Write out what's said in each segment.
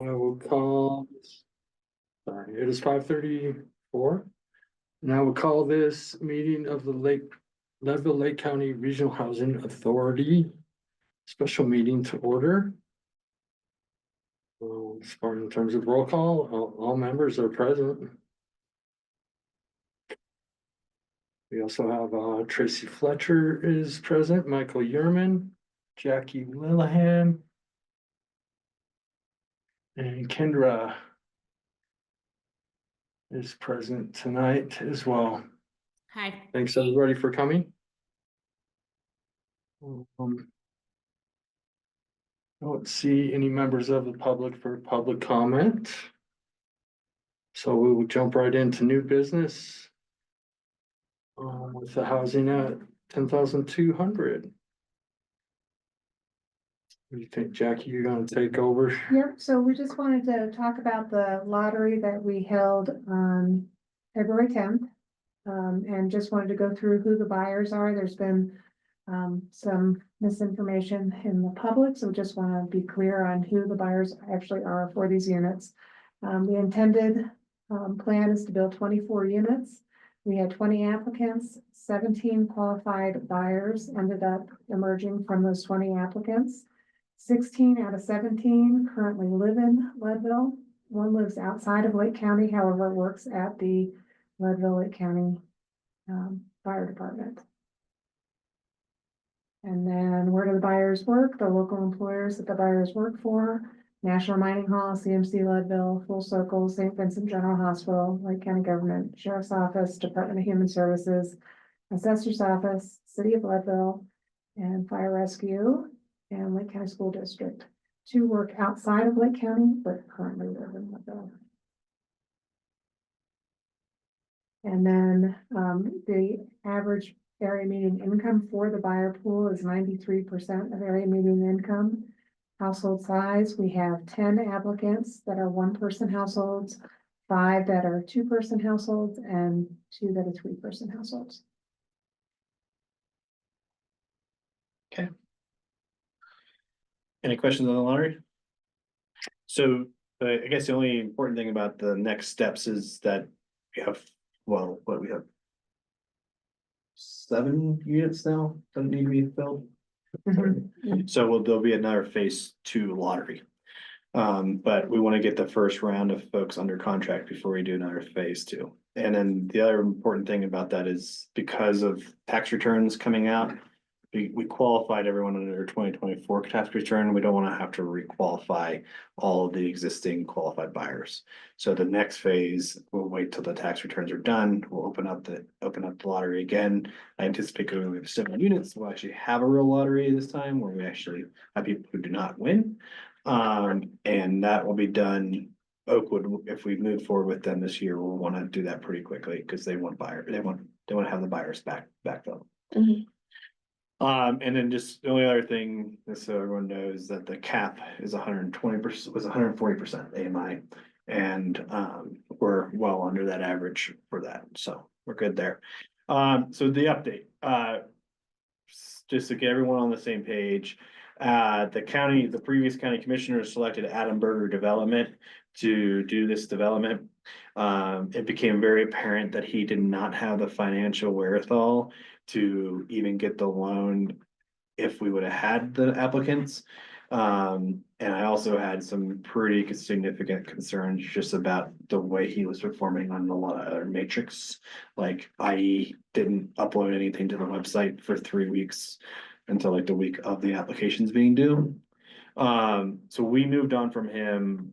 I will call, sorry, it is 5:34. And I will call this meeting of the Leadville Lake County Regional Housing Authority special meeting to order. As far in terms of roll call, all members are present. We also have Tracy Fletcher is present, Michael Yerman, Jackie Lillahan, and Kendra is present tonight as well. Hi. Thanks everybody for coming. I don't see any members of the public for public comment. So we will jump right into new business. With the housing at 10,200. What do you think, Jackie? You're gonna take over? Yep, so we just wanted to talk about the lottery that we held on February 10th. And just wanted to go through who the buyers are. There's been some misinformation in the public, so just want to be clear on who the buyers actually are for these units. The intended plan is to build 24 units. We had 20 applicants, 17 qualified buyers ended up emerging from those 20 applicants. 16 out of 17 currently live in Leadville. One lives outside of Lake County, however, works at the Leadville Lake County Fire Department. And then where do the buyers work? The local employers that the buyers work for: National Mining Hall, CMC Leadville, Full Circle, St. Vincent General Hospital, Lake County Government, Sheriff's Office, Department of Human Services, Assessor's Office, City of Leadville, and Fire Rescue, and Lake County School District. To work outside of Lake County, but currently live in Leadville. And then the average area median income for the buyer pool is 93% of area median income. Household size, we have 10 applicants that are one-person households, 5 that are two-person households, and 2 that are three-person households. Okay. Any questions on the lottery? So I guess the only important thing about the next steps is that we have, well, what we have 7 units now that need to be filled. So there'll be another phase 2 lottery. But we want to get the first round of folks under contract before we do another phase 2. And then the other important thing about that is because of tax returns coming out, we qualified everyone under their 2024 tax return. We don't want to have to requalify all of the existing qualified buyers. So the next phase, we'll wait till the tax returns are done. We'll open up the lottery again. I anticipate going with 7 units. We'll actually have a real lottery this time where we actually have people who do not win. And that will be done. Oakwood, if we move forward with them this year, we'll want to do that pretty quickly because they want to have the buyers backfill. And then just the only other thing, just so everyone knows, that the cap is 120%, was 140% AMI. And we're well under that average for that. So we're good there. So the update, just to get everyone on the same page, the previous county commissioner selected Adam Berger Development to do this development. It became very apparent that he did not have the financial wherewithal to even get the loan if we would have had the applicants. And I also had some pretty significant concerns just about the way he was performing on a lot of other matrix, like i.e. didn't upload anything to the website for 3 weeks until like the week of the applications being due. So we moved on from him,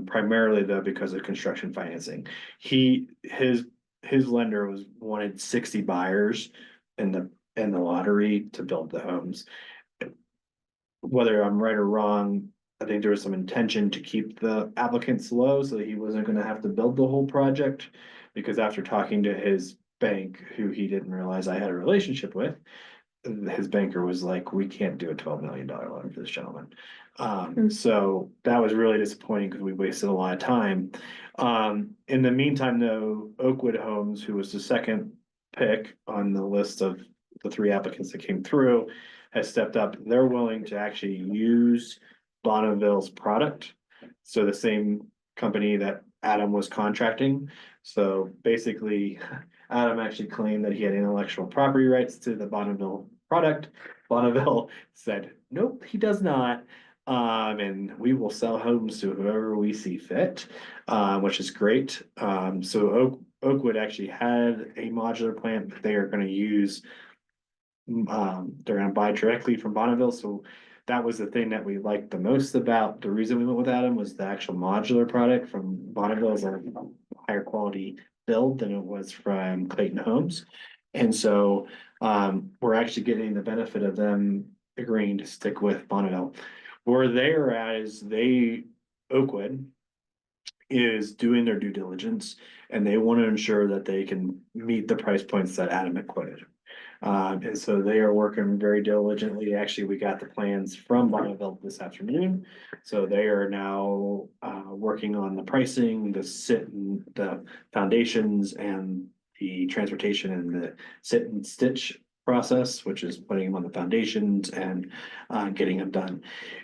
primarily though because of construction financing. His lender wanted 60 buyers in the lottery to build the homes. Whether I'm right or wrong, I think there was some intention to keep the applicants low so that he wasn't going to have to build the whole project, because after talking to his bank, who he didn't realize I had a relationship with, his banker was like, we can't do a $12 million loan for this gentleman. So that was really disappointing because we wasted a lot of time. In the meantime, though, Oakwood Homes, who was the second pick on the list of the 3 applicants that came through, has stepped up. They're willing to actually use Bonneville's product So the same company that Adam was contracting. So basically, Adam actually claimed that he had intellectual property rights to the Bonneville product. Bonneville said, nope, he does not. And we will sell homes to whoever we see fit, which is great. So Oakwood actually had a modular plant that they are gonna use. They're gonna buy directly from Bonneville, so that was the thing that we liked the most about, the reason we went with Adam was the actual modular product from Bonneville is a higher quality build than it was from Clayton Homes. And so, we're actually getting the benefit of them agreeing to stick with Bonneville. Where they're at is Oakwood is doing their due diligence and they want to ensure that they can meet the price points that Adam had quoted. And so they are working very diligently. Actually, we got the plans from Bonneville this afternoon. So they are now working on the pricing, the foundations and the transportation and the sit and stitch process, which is putting them on the foundations and getting them done.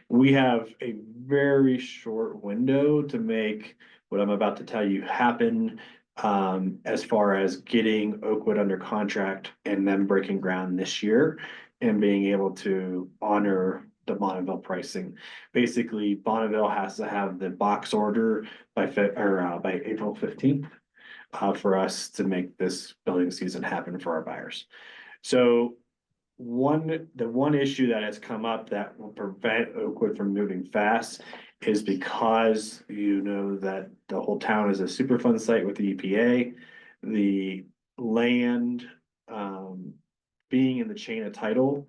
We have a very short window to make what I'm about to tell you happen as far as getting Oakwood under contract and then breaking ground this year and being able to honor the Bonneville pricing. Basically, Bonneville has to have the box order by by April 15th for us to make this building season happen for our buyers. So the one issue that has come up that will prevent Oakwood from moving fast is because you know that the whole town is a Superfund site with the EPA. The land being in the chain of title,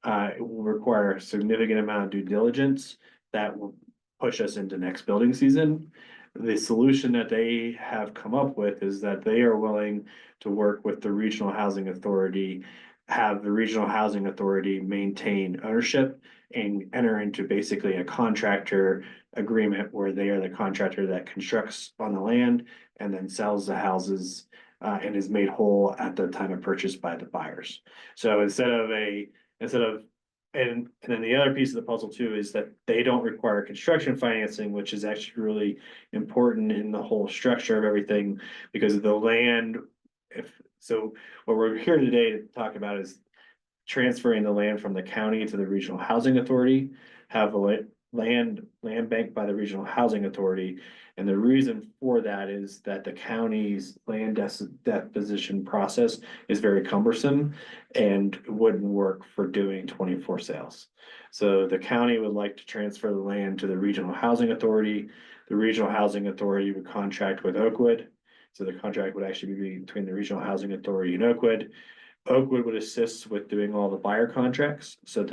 it will require a significant amount of due diligence that will push us into next building season. The solution that they have come up with is that they are willing to work with the Regional Housing Authority, have the Regional Housing Authority maintain ownership and enter into basically a contractor agreement where they are the contractor that constructs on the land and then sells the houses and is made whole at the time of purchase by the buyers. So and then the other piece of the puzzle too is that they don't require construction financing, which is actually really important in the whole structure of everything because the land, so what we're here today to talk about is transferring the land from the county to the Regional Housing Authority, have a land bank by the Regional Housing Authority. And the reason for that is that the county's land deposition process is very cumbersome and wouldn't work for doing 24 sales. So the county would like to transfer the land to the Regional Housing Authority. The Regional Housing Authority would contract with Oakwood. So the contract would actually be between the Regional Housing Authority and Oakwood. Oakwood would assist with doing all the buyer contracts. So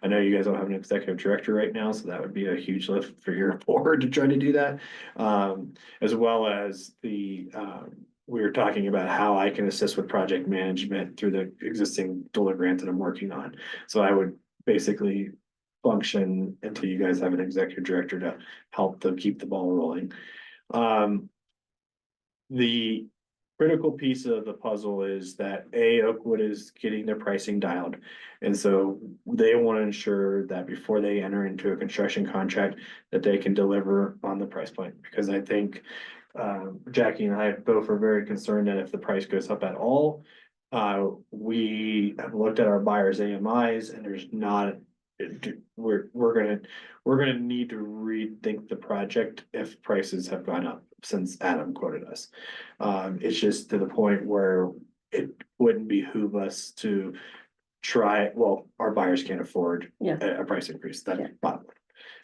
I know you guys don't have an executive director right now, so that would be a huge lift for your board to try to do that. As well as we were talking about how I can assist with project management through the existing DOLA grant that I'm working on. So I would basically function until you guys have an executive director to help them keep the ball rolling. The critical piece of the puzzle is that Oakwood is getting their pricing dialed. And so they want to ensure that before they enter into a construction contract, that they can deliver on the price point. Because I think Jackie and I both are very concerned that if the price goes up at all, we have looked at our buyers' AMIs and there's not, we're gonna need to rethink the project if prices have gone up since Adam quoted us. It's just to the point where it wouldn't behoove us to try, well, our buyers can't afford a price increase, that's bottom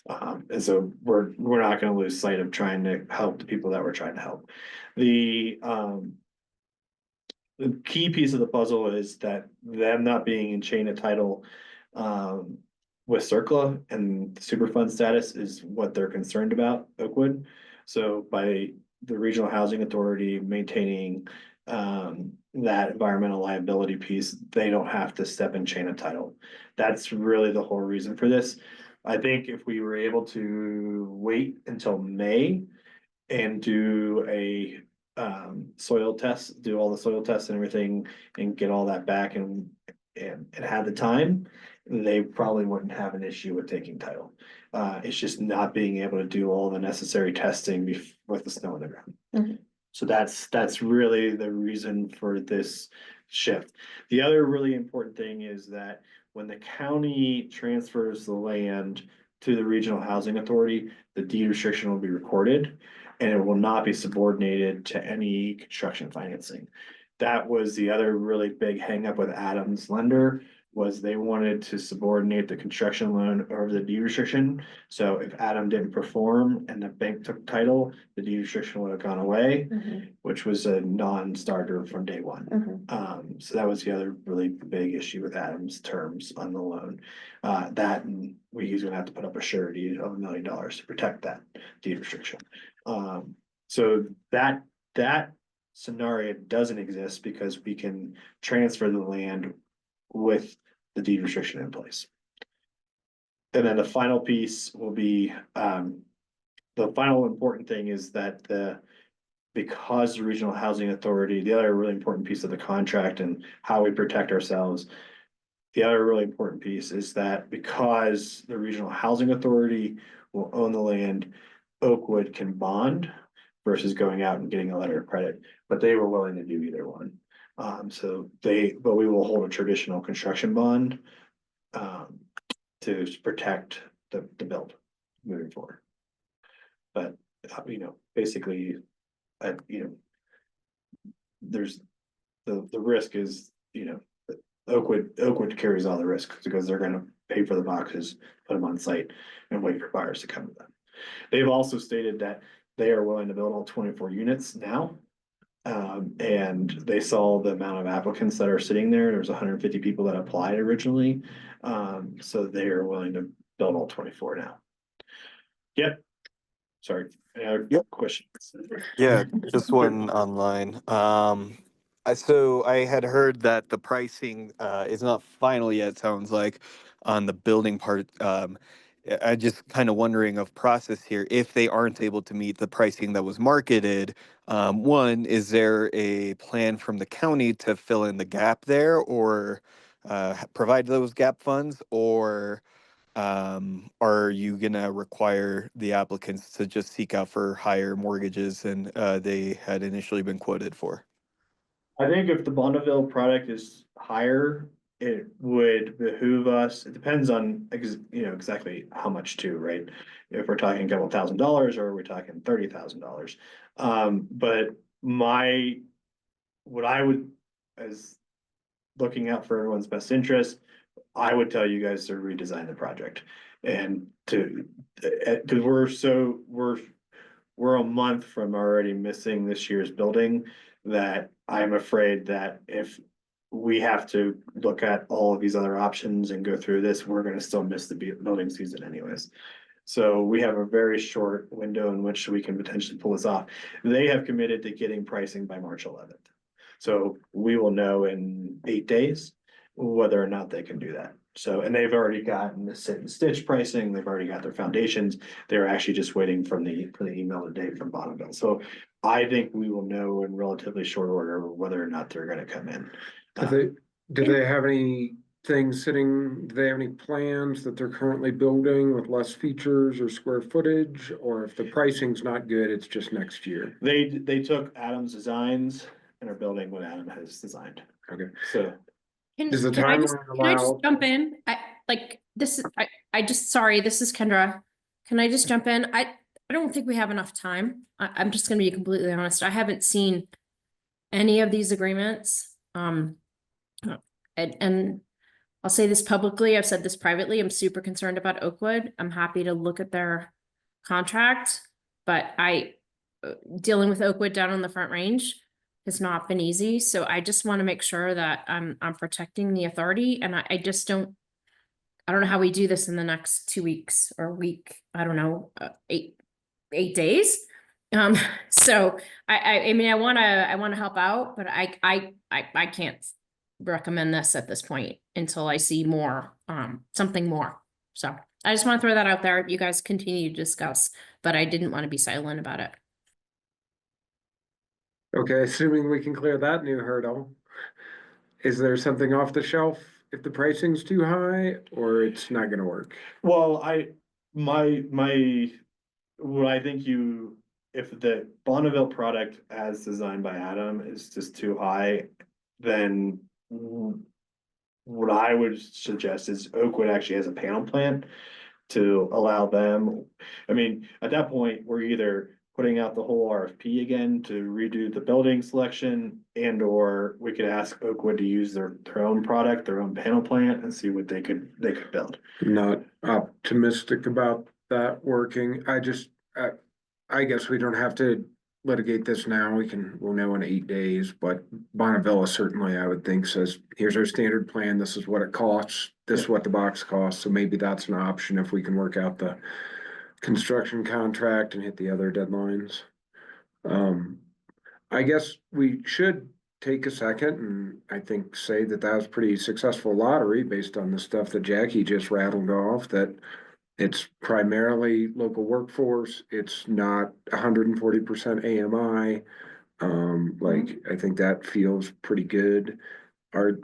line. And so we're not gonna lose sight of trying to help the people that we're trying to help. The key piece of the puzzle is that them not being in chain of title with CERCLA and the Superfund status is what they're concerned about, Oakwood. So by the Regional Housing Authority maintaining that environmental liability piece, they don't have to step in chain of title. That's really the whole reason for this. I think if we were able to wait until May and do a soil test, do all the soil tests and everything and get all that back and have the time they probably wouldn't have an issue with taking title. It's just not being able to do all the necessary testing with the snow on the ground. Mhm. So that's really the reason for this shift. The other really important thing is that when the county transfers the land to the regional housing authority, the deed restriction will be recorded and it will not be subordinated to any construction financing. That was the other really big hangup with Adams lender, was they wanted to subordinate the construction loan over the deed restriction. So if Adam didn't perform and the bank took title, the deed restriction would have gone away, which was a non-starter from day one. So that was the other really big issue with Adam's terms on the loan. That and he's gonna have to put up a surety of $1 million to protect that deed restriction. So that scenario doesn't exist because we can transfer the land with the deed restriction in place. And then the final piece will be, the final important thing is that because the regional housing authority, the other really important piece of the contract and how we protect ourselves. The other really important piece is that because the regional housing authority will own the land, Oakwood can bond versus going out and getting a letter of credit, but they were willing to do either one. But we will hold a traditional construction bond to protect the build moving forward. But, basically, there's the risk is, Oakwood carries all the risk because they're gonna pay for the boxes, put them on site and wait for buyers to come to them. They've also stated that they are willing to build all 24 units now. And they saw the amount of applicants that are sitting there. There's 150 people that applied originally. So they are willing to build all 24 now. Yep. Sorry. Yep. Questions? Yeah, just one online. So I had heard that the pricing is not final yet, sounds like, on the building part. I just kind of wondering of process here, if they aren't able to meet the pricing that was marketed, one, is there a plan from the county to fill in the gap there or provide those gap funds, or are you gonna require the applicants to just seek out for higher mortgages than they had initially been quoted for? I think if the Bonneville product is higher, it would behoove us, it depends on, exactly how much too, right? If we're talking a couple $1,000s or we're talking $30,000. But what I would, as looking out for everyone's best interest, I would tell you guys to redesign the project and because we're a month from already missing this year's building, that I'm afraid that if we have to look at all of these other options and go through this, we're gonna still miss the building season anyways. So we have a very short window in which we can potentially pull this off. They have committed to getting pricing by March 11th. So we will know in 8 days whether or not they can do that. So, and they've already gotten the sit and stitch pricing, they've already got their foundations, they're actually just waiting for the email today from Bonneville. So I think we will know in relatively short order whether or not they're gonna come in. Do they have any things sitting, do they have any plans that they're currently building with less features or square footage? Or if the pricing's not good, it's just next year? They took Adam's designs and are building what Adam has designed. Okay. So Does the Can I just timeline jump in? Sorry, this is Kendra. Can I just jump in? I don't think we have enough time. I'm just gonna be completely honest. I haven't seen any of these agreements. And I'll say this publicly, I've said this privately, I'm super concerned about Oakwood. I'm happy to look at their contract, but dealing with Oakwood down on the Front Range has not been easy. So I just want to make sure that I'm protecting the authority, and I don't know how we do this in the next 2 weeks or a week. I don't know, 8 days. So I mean, I want to help out, but I can't recommend this at this point until I see more, something more. So I just want to throw that out there. You guys continue to discuss, but I didn't want to be silent about it. Okay, assuming we can clear that new hurdle, is there something off the shelf if the pricing's too high, or it's not gonna work? Well, what I think if the Bonneville product as designed by Adam is just too high, then what I would suggest is Oakwood actually has a panel plant to allow them. I mean, at that point, we're either putting out the whole RFP again to redo the building selection, and or we could ask Oakwood to use their own product, their own panel plant, and see what they could build. Not optimistic about that working. I guess we don't have to litigate this now. We'll know in 8 days, but Bonneville certainly, I would think, says, here's our standard plan. This is what it costs. This is what the box costs. So maybe that's an option if we can work out the construction contract and hit the other deadlines. I guess we should take a second and I think say that that was pretty successful lottery based on the stuff that Jackie just rattled off, that it's primarily local workforce. It's not 140% AMI. Like, I think that feels pretty good. Are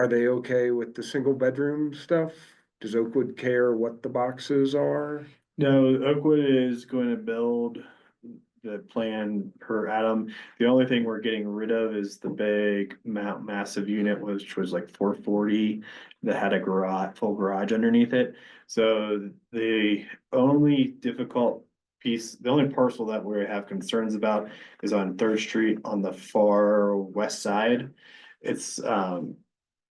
they okay with the single bedroom stuff? Does Oakwood care what the boxes are? No, Oakwood is going to build the plan per Adam. The only thing we're getting rid of is the big massive unit, which was like 440 that had a full garage underneath it. So the only difficult piece, the only parcel that we have concerns about is on Third Street on the far west side. It's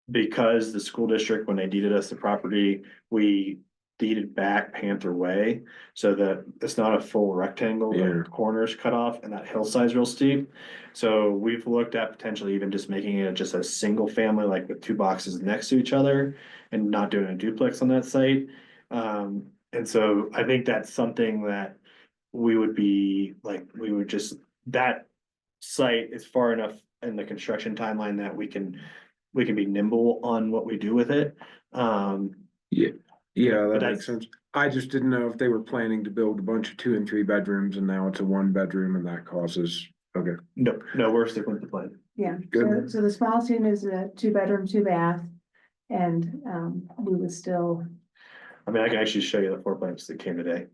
because the school district, when they deeded us the property, we deeded back Panther Way, so that it's not a full rectangle, the corners cut off and that hillside's real steep. So we've looked at potentially even just making it just a single family, like with 2 boxes next to each other and not doing a duplex on that site. And so I think that's something that we would just, that site is far enough in the construction timeline that we can be nimble on what we do with it. Yeah, But that makes sense. I just didn't know if they were planning to build a bunch of 2 and 3 bedrooms and now it's a 1 bedroom and that causes, okay. No, we're sticking with the plan. Yeah, so, Good. so the smallest unit is a 2 bedroom, 2 bath. And, we would still, I mean, I can actually show you the floor plans that came today.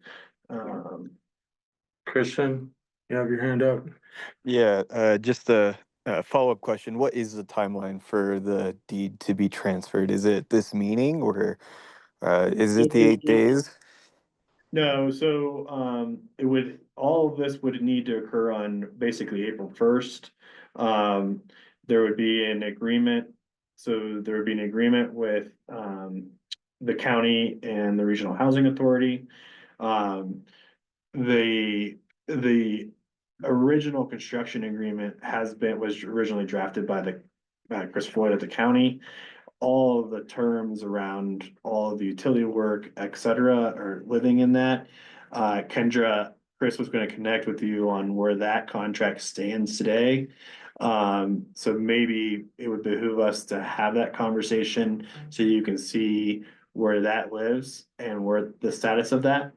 Christian, you have your hand up? Yeah, just a follow-up question. What is the timeline for the deed to be transferred? Is it this meeting or is it the 8 days? No, so all of this would need to occur on basically April 1st. There would be an agreement, so there would be an agreement with the county and the regional housing authority. The original construction agreement was originally drafted by the Chris Floyd at the county. All of the terms around all of the utility work, et cetera, are living in that. Chris was gonna connect with you on where that contract stands today. So maybe it would behoove us to have that conversation so you can see where that lives and where the status of that.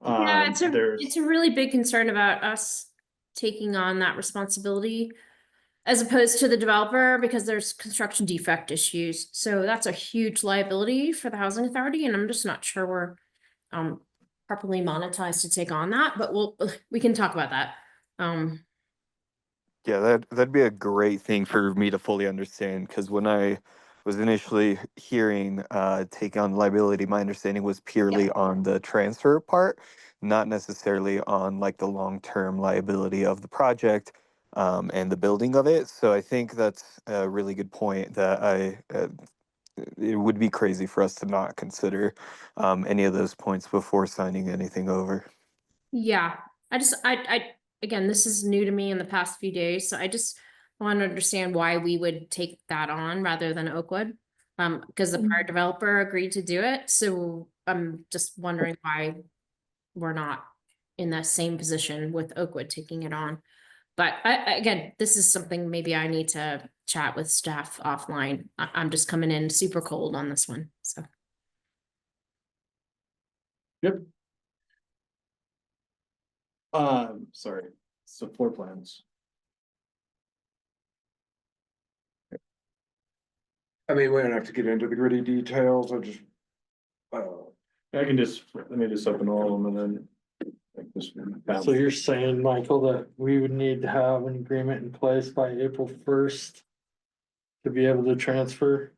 Yeah, it's There's a really big concern about us taking on that responsibility as opposed to the developer, because there's construction defect issues. So that's a huge liability for the housing authority, and I'm just not sure we're properly monetized to take on that, but we can talk about that. Yeah, that'd be a great thing for me to fully understand, because when I was initially hearing take on liability, my understanding was purely on the transfer part, not necessarily on like the long-term liability of the project and the building of it. So I think that's a really good point that it would be crazy for us to not consider any of those points before signing anything over. Yeah, again, this is new to me in the past few days, so I just want to understand why we would take that on rather than Oakwood. Because the prior developer agreed to do it, so I'm just wondering why we're not in the same position with Oakwood taking it on. But again, this is something maybe I need to chat with staff offline. I'm just coming in super cold on this one, so. Yep. Sorry, so floor plans. I mean, we don't have to get into the gritty details, I just. I can just, let me just open all of them and then. like this one. So you're saying, Michael, that we would need to have an agreement in place by April 1st to be able to transfer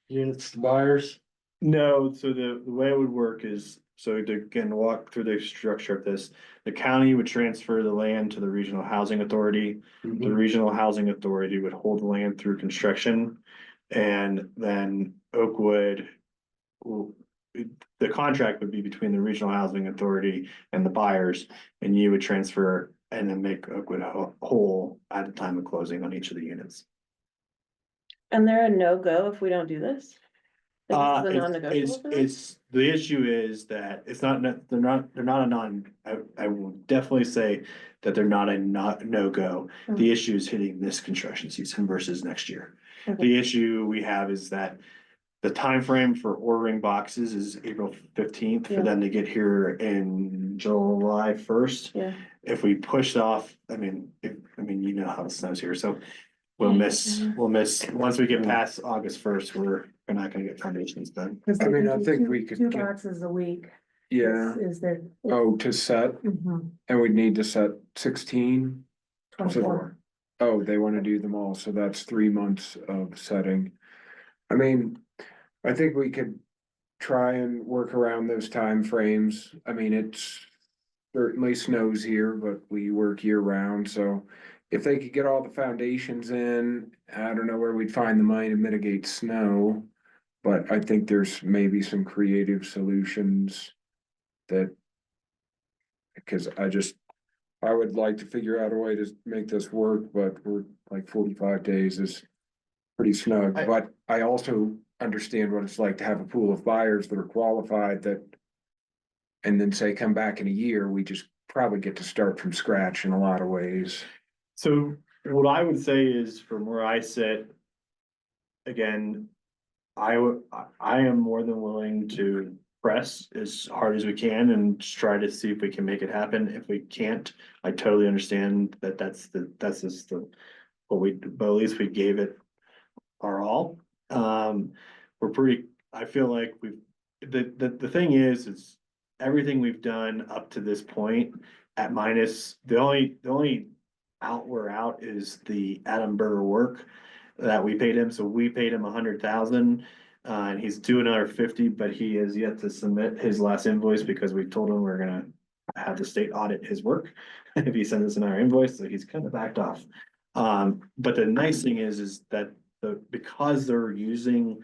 units to buyers? No, so the way it would work is, so to again, walk through the structure of this. The county would transfer the land to the regional housing authority. The regional housing authority would hold the land through construction. And then Oakwood. The contract would be between the regional housing authority and the buyers, and you would transfer and then make Oakwood whole at the time of closing on each of the units. And they're a no-go if we don't do this? Like, this is a non-negotiable for them? It's, the issue is that it's not, they're not a non, I will definitely say that they're not a no-go. The issue is hitting this construction season versus next year. Okay. The issue we have is that the time frame for ordering boxes is April 15th for Yeah. them to get here in July 1st. Yeah. If we push off, I mean, you know how it snows here, so we'll miss, once we get past August 1st, we're not gonna get foundations done. I mean, I think we could Two get- boxes a week. Yeah, Is there? oh, to set, and we'd need to set 16. 24. Oh, they wanna do them all, so that's 3 months of setting. I mean, I think we could try and work around those time frames. I mean, it's certainly snows here, but we work year round, so if they could get all the foundations in, I don't know where we'd find the money to mitigate snow. But I think there's maybe some creative solutions that. Because I would like to figure out a way to make this work, but we're like 45 days is pretty snug, but I also understand what it's like to have a pool of buyers that are qualified that. And then say, come back in a year, we just probably get to start from scratch in a lot of ways. So what I would say is from where I sit. Again, I am more than willing to press as hard as we can and try to see if we can make it happen. If we can't, I totally understand that that's just the, but at least we gave it our all. We're pretty, I feel like the thing is everything we've done up to this point at minus, the only out we're out is the Adam Burger work that we paid him. So we paid him 100,000. And he's due another 50, but he has yet to submit his last invoice because we told him we're gonna have the state audit his work. If he sends us another invoice, so he's kind of backed off. But the nice thing is that because they're using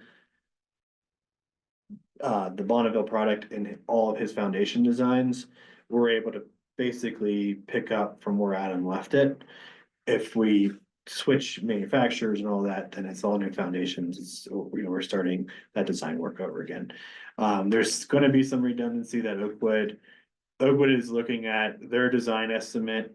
the Bonneville product in all of his foundation designs, we're able to basically pick up from where Adam left it. If we switch manufacturers and all that, then it's all new foundations. It's, we're starting that design work over again. There's gonna be some redundancy that Oakwood is looking at their design estimate.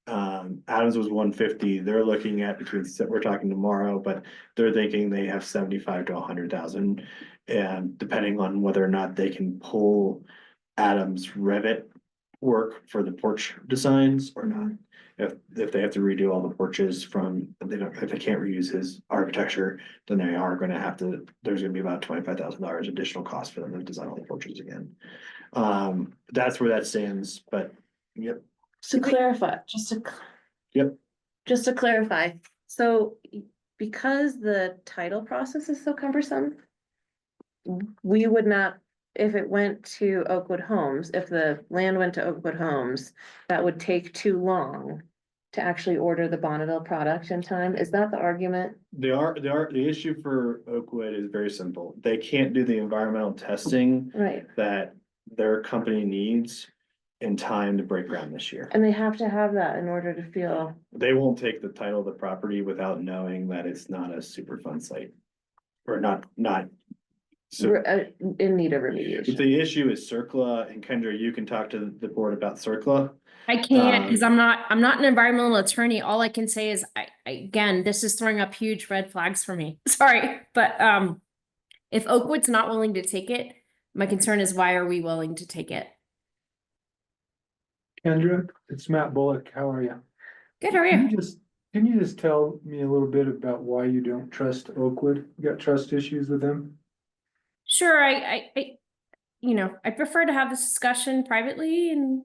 Adams was 150. They're looking at we're talking tomorrow, but they're thinking they have 75 to 100,000. And depending on whether or not they can pull Adams Revit work for the porch designs or not. If they have to redo all the porches if they can't reuse his architecture, then they are gonna have to, there's gonna be about $25,000 additional cost for them to design all the porches again. That's where that stands, but yep. To clarify, Yep. just to clarify, so because the title process is so cumbersome. We would not, if it went to Oakwood Homes, if the land went to Oakwood Homes, that would take too long. To actually order the Bonneville product in time, is that the argument? The issue for Oakwood is very simple. They can't do the environmental testing Right, that their company needs in time to break ground this year. and they have to have that in order to feel, They won't take the title of the property without knowing that it's not a super fun site. Or not. So in need of remediation. the issue is CERCLA, and Kendra, you can talk to the board about CERCLA. I can't, because I'm not an environmental attorney. All I can say is again, this is throwing up huge red flags for me. Sorry, but if Oakwood's not willing to take it, my concern is why are we willing to take it? Kendra, it's Matt Bullock. How are you? Good, how are Can you? you just Can you just tell me a little bit about why you don't trust Oakwood? You got trust issues with them? Sure, I prefer to have this discussion privately and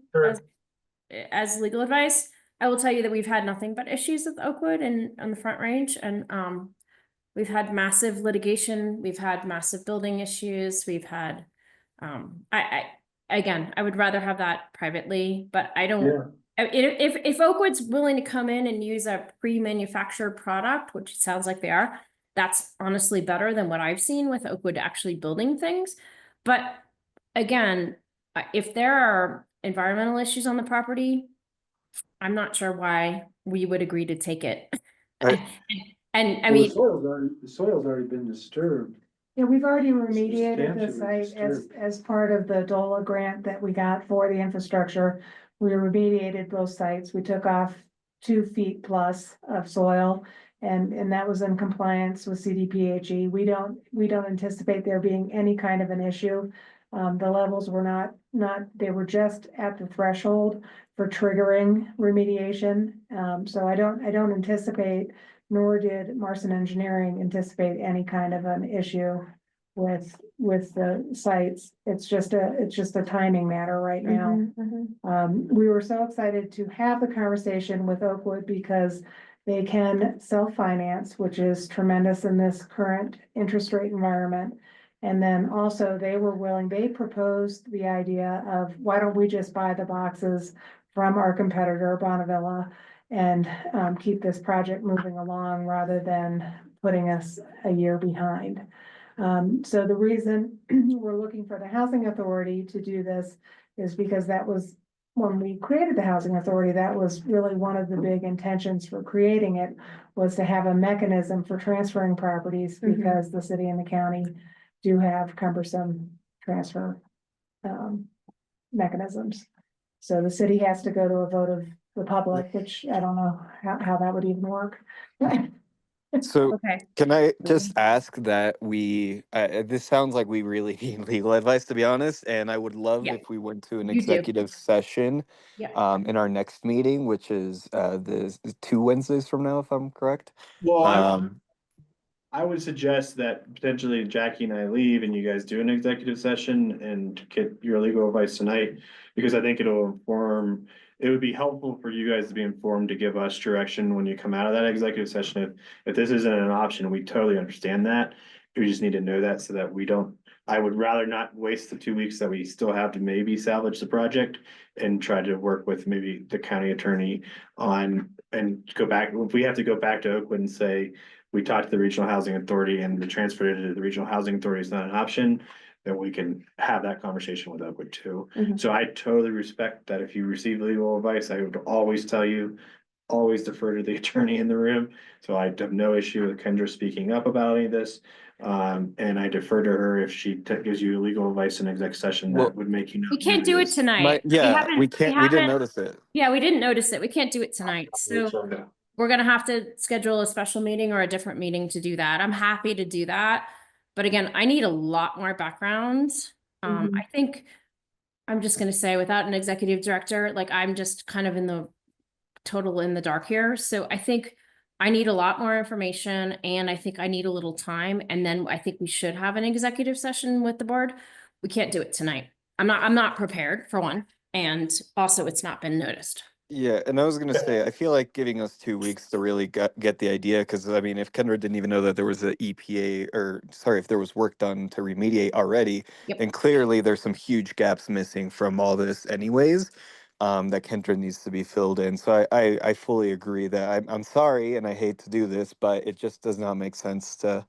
as legal advice. I will tell you that we've had nothing but issues with Oakwood and on the Front Range, and we've had massive litigation, we've had massive building issues, we've had again, I would rather have that privately, but I don't. Yeah. If Oakwood's willing to come in and use a pre-manufactured product, which it sounds like they are, that's honestly better than what I've seen with Oakwood actually building things. But again, if there are environmental issues on the property, I'm not sure why we would agree to take it. I- And I Well, mean, the soil's already been disturbed. Yeah, we've already remediated the Substantially site as, disturbed. as part of the DOLA grant that we got for the infrastructure. We remediated both sites. We took off 2 feet plus of soil. And that was in compliance with CDPHE. We don't anticipate there being any kind of an issue. The levels were not, they were just at the threshold for triggering remediation. So I don't anticipate, nor did Marson Engineering anticipate any kind of an issue with the sites. It's just a timing matter right now. We were so excited to have the conversation with Oakwood because they can self-finance, which is tremendous in this current interest rate environment. And then also they proposed the idea of, why don't we just buy the boxes from our competitor, Bonnevilla, and keep this project moving along rather than putting us a year behind. So the reason we're looking for the housing authority to do this is because that was, when we created the housing authority, that was really one of the big intentions for creating it, was to have a mechanism for transferring properties, because the city and the county do have cumbersome transfer mechanisms. So the city has to go to a vote of the public, which I don't know how that would even work. So okay, can I just ask that this sounds like we really need legal advice, to be honest, and I would love Yeah. if we went to an You do. executive session Yeah. in our next meeting, which is the 2 Wednesdays from now, if I'm correct. Well, Um, I would suggest that potentially Jackie and I leave and you guys do an executive session and get your legal advice tonight. Because I think it would be helpful for you guys to be informed to give us direction when you come out of that executive session. If this isn't an option, we totally understand that. We just need to know that so that we don't, I would rather not waste the 2 weeks that we still have to maybe salvage the project and try to work with maybe the county attorney on, and go back, if we have to go back to Oakwood and say, we talked to the regional housing authority and the transfer to the regional housing authority is not an option, then we can have that conversation with Oakwood too. So I totally respect that if you receive legal advice, I would always tell you, always defer to the attorney in the room. So I have no issue with Kendra speaking up about any of this. And I defer to her if she gives you legal advice in exec session Well, that would make you. We can't do it tonight. we didn't haven't- notice it. Yeah, we didn't notice it. We can't do it tonight. So we're gonna have to schedule a special meeting or a different meeting to do that. I'm happy to do that. But again, I need a lot more background. I think I'm just gonna say, without an executive director, like, I'm just kind of in the dark here. So I think I need a lot more information, and I think I need a little time. And then I think we should have an executive session with the board. We can't do it tonight. I'm not prepared, for one. And also, it's not been noticed. Yeah, and I was gonna say, I feel like giving us 2 weeks to really get the idea, because I mean, if Kendra didn't even know that there was a EPA, or sorry, if there was work done to remediate already, Yep. then clearly there's some huge gaps missing from all this anyways, that Kendra needs to be filled in. So I fully agree that I'm sorry, and I hate to do this, but it just does not make sense to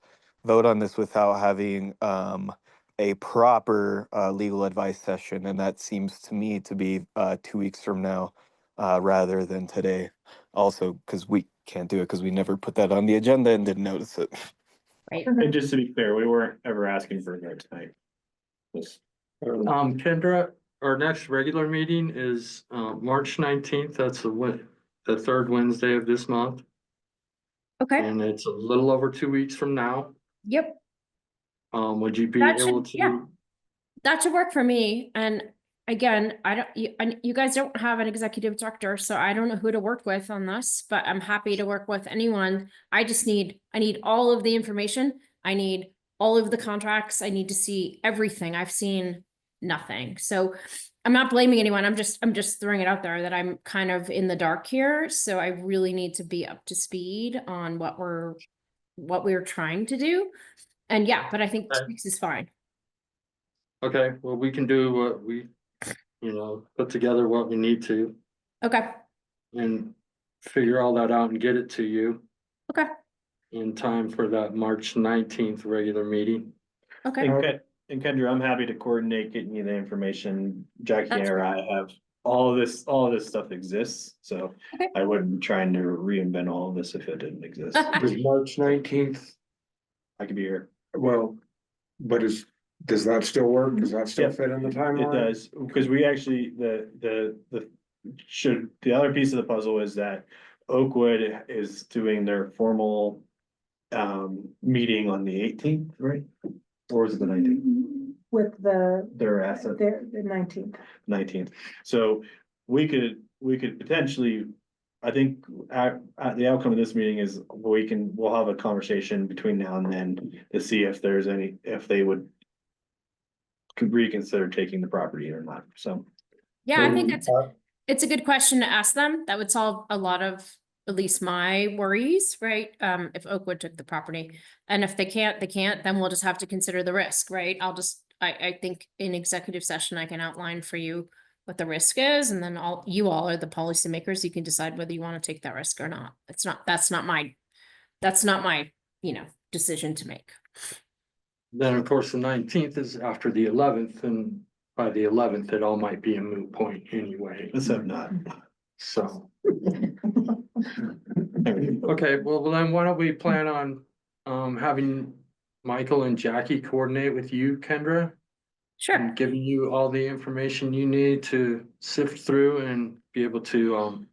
vote on this without having a proper legal advice session, and that seems to me to be 2 weeks from now. Rather than today. Also, because we can't do it because we never put that on the agenda and didn't notice it. Right. And just to be clear, we weren't ever asking for a vote tonight. Kendra, our next regular meeting is March 19th. That's the third Wednesday of this month, Okay. and it's a little over 2 weeks from now. Yep. Would you be That able should- to? yeah. That should work for me. And again, you guys don't have an executive director, so I don't know who to work with on this, but I'm happy to work with anyone. I need all of the information. I need all of the contracts. I need to see everything. I've seen nothing. So I'm not blaming anyone. I'm just throwing it out there that I'm kind of in the dark here. So I really need to be up to speed on what we're trying to do. And yeah, but I think 2 weeks is fine. Okay, well, we can do what we, put together what we need to Okay, and figure all that out and get it to you okay, in time for that March 19th regular meeting. okay. And Kendra, I'm happy to coordinate getting you the information. Jackie That's or I have all of this stuff exists, so Okay. I wouldn't be trying to reinvent all of this if it didn't exist. Does March 19th, I could be here. well, but does that still work? Does that still Yep. fit in the It timeline? does, because we actually, the other piece of the puzzle is that Oakwood is doing their formal meeting on the 18th, right? Or is it the 19th? With the, Their asset. the 19th. 19th. So we could potentially, I think at the outcome of this meeting is we'll have a conversation between now and then to see if they could reconsider taking the property or not. So Yeah, I think it's a good question to ask them. That would solve a lot of at least my worries, right? If Oakwood took the property. And if they can't, then we'll just have to consider the risk, right? I think in executive session, I can outline for you what the risk is, and then you all are the policymakers. You can decide whether you want to take that risk or not. That's not my, decision to make. Then, of course, the 19th is after the 11th, and by the 11th, it all might be a moot point anyway. let's hope not. So. Okay, well, then why don't we plan on having Michael and Jackie coordinate with you, Kendra? Sure. And giving you all the information you need to sift through and be able to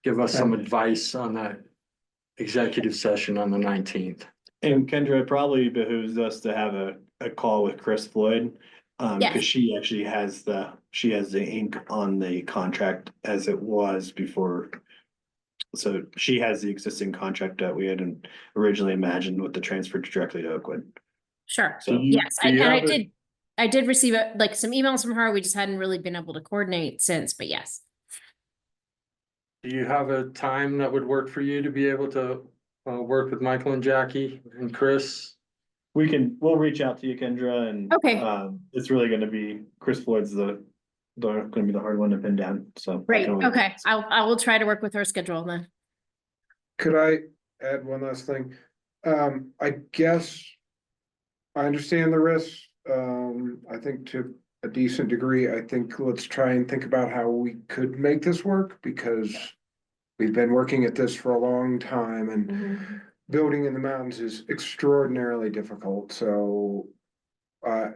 give us some advice on that executive session on the 19th. And Kendra, it probably behooves us to have a call with Chris Floyd. Yes. Cause she actually has the ink on the contract as it was before. So she has the existing contract that we had originally imagined with the transfer directly to Oakwood. Sure. So Yes, I did receive some emails from her. We just hadn't really been able to coordinate since, but yes. Do you have a time that would work for you to be able to work with Michael and Jackie and Chris? We'll reach out to you, Kendra, and Okay. it's really gonna be Chris Floyd's gonna be the hard one to pin down, so. Great. Okay. I will try to work with her schedule then. Could I add one last thing? I guess I understand the risks. I think to a decent degree, I think let's try and think about how we could make this work, because we've been working at this for a long time, and building in the mountains is extraordinarily difficult. So I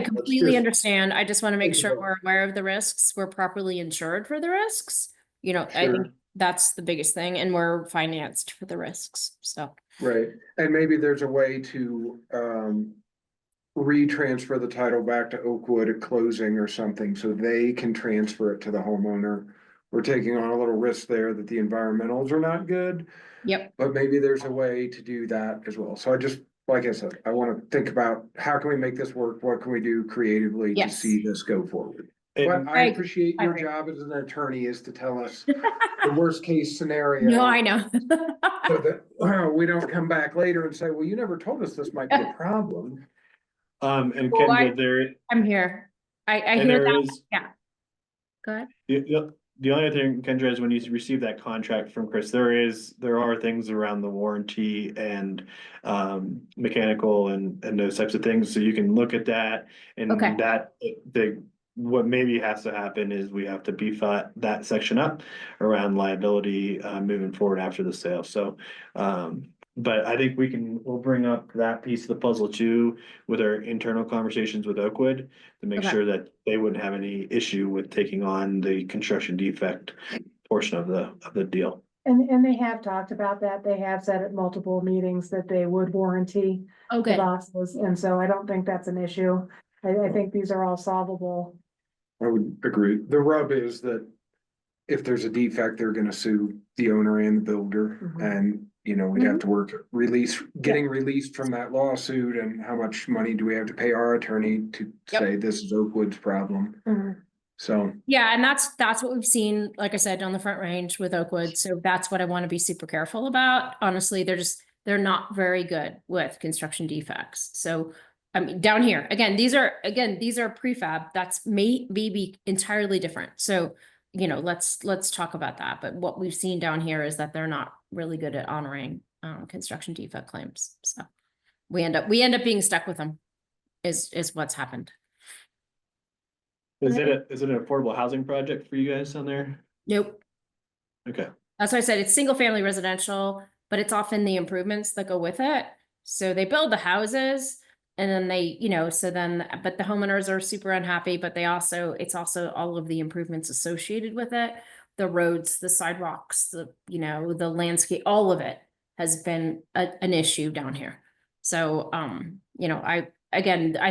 completely understand. I just want to make think sure about- we're aware of the risks. We're properly insured for the risks. I think that's the biggest thing, and we're financed for the risks. So. Right, and maybe there's a way to retransfer the title back to Oakwood at closing or something, so they can transfer it to the homeowner. We're taking on a little risk there that the environmentals are not good. Yep. But maybe there's a way to do that as well. So like I said, I want to think about how can we make this work? What can we do creatively to Yes. see this go forward? But And I appreciate I your agree. job as an attorney is to tell us the worst case scenario. No, I know. So that we don't come back later and say, well, you never told us this might be a problem. and Well, Kendra, I'm here. I and hear there that. is, Go ahead. the only thing, Kendra, is when you receive that contract from Chris, there are things around the warranty and mechanical and those types of things, so you can look at that. And Okay. what maybe has to happen is we have to beef that section up around liability moving forward after the sale. So but I think we'll bring up that piece of the puzzle too with our internal conversations with Oakwood to make Okay. sure that they wouldn't have any issue with taking on the construction defect portion of the deal. And they have talked about that. They have said at multiple meetings that they would warranty Oh, the good. boxes, and so I don't think that's an issue. I think these are all solvable I would agree. The rub is that if there's a defect, they're gonna sue the owner and the builder. Mhm. And, you know, we'd have to work getting released from that lawsuit, and how much money do we have to pay our attorney to Yep. say this is Oakwood's problem? Mhm. So, Yeah, and that's what we've seen, like I said, on the Front Range with Oakwood. So that's what I want to be super careful about. Honestly, they're not very good with construction defects. So I mean, down here, again, these are prefab. That's may be entirely different. So, you know, let's talk about that. But what we've seen down here is that they're not really good at honoring construction defect claims. So we end up being stuck with them is what's happened. Is it an affordable housing project for you guys on there? Nope. Okay. That's why I said it's single family residential, but it's often the improvements that go with it. So they build the houses and then they, you know, but the homeowners are super unhappy, but it's also all of the improvements associated with it. The roads, the sidewalks, the landscape, all of it has been an issue down here. So, I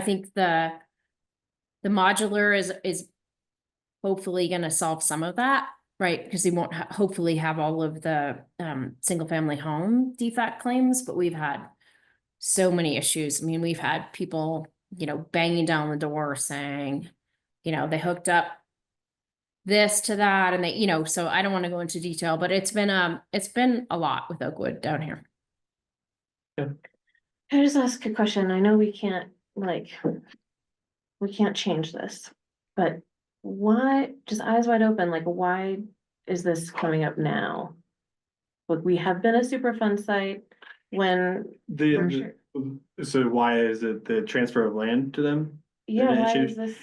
think the modular is hopefully going to solve some of that, right? Because they won't hopefully have all of the single family home defect claims, but we've had so many issues. I mean, we've had people, banging down the door saying, they hooked up this to that and they, so I don't want to go into detail, but it's been a lot with Oakwood down here. Can I just ask a question? I know we can't change this, but why, just eyes wide open, like, why is this coming up now? Like, we have been a Superfund site when. So why is it the transfer of land to them? Yeah, an why issue? is this?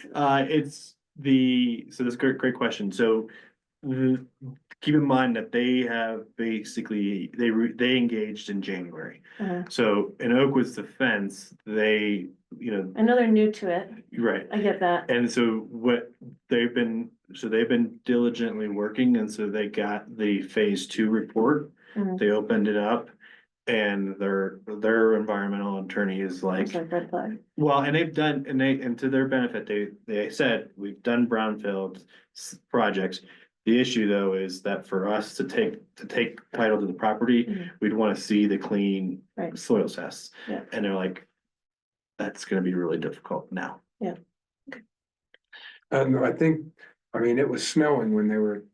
So that's a great question. So keep in mind that they have basically, they engaged in January. So in Oakwood's defense, they, I know they're new to it. right. I get that. And so they've been diligently working, and so they got the phase 2 report. Mhm. They opened it up, and their environmental attorney is like, It's like red flag. well, and and to their benefit, they said, we've done brownfield projects. The issue though is that for us to take title to the property, Mhm. we'd want to see the clean Right. soil tests. Yeah. And they're like, that's gonna be really difficult now. and I mean, it was snowing when they were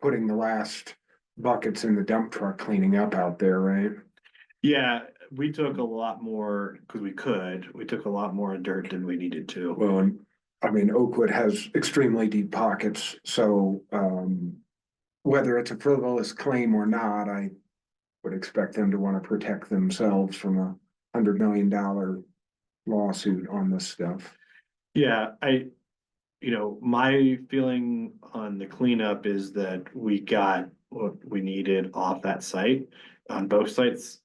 putting the last buckets in the dump truck cleaning up out there, right? Yeah, we took a lot more, because we took a lot more dirt than we needed to. Well, and I mean, Oakwood has extremely deep pockets, so whether it's a frivolous claim or not, I would expect them to want to protect themselves from $100 million lawsuit on this stuff. Yeah, my feeling on the cleanup is that we got what we needed off that site on both sites.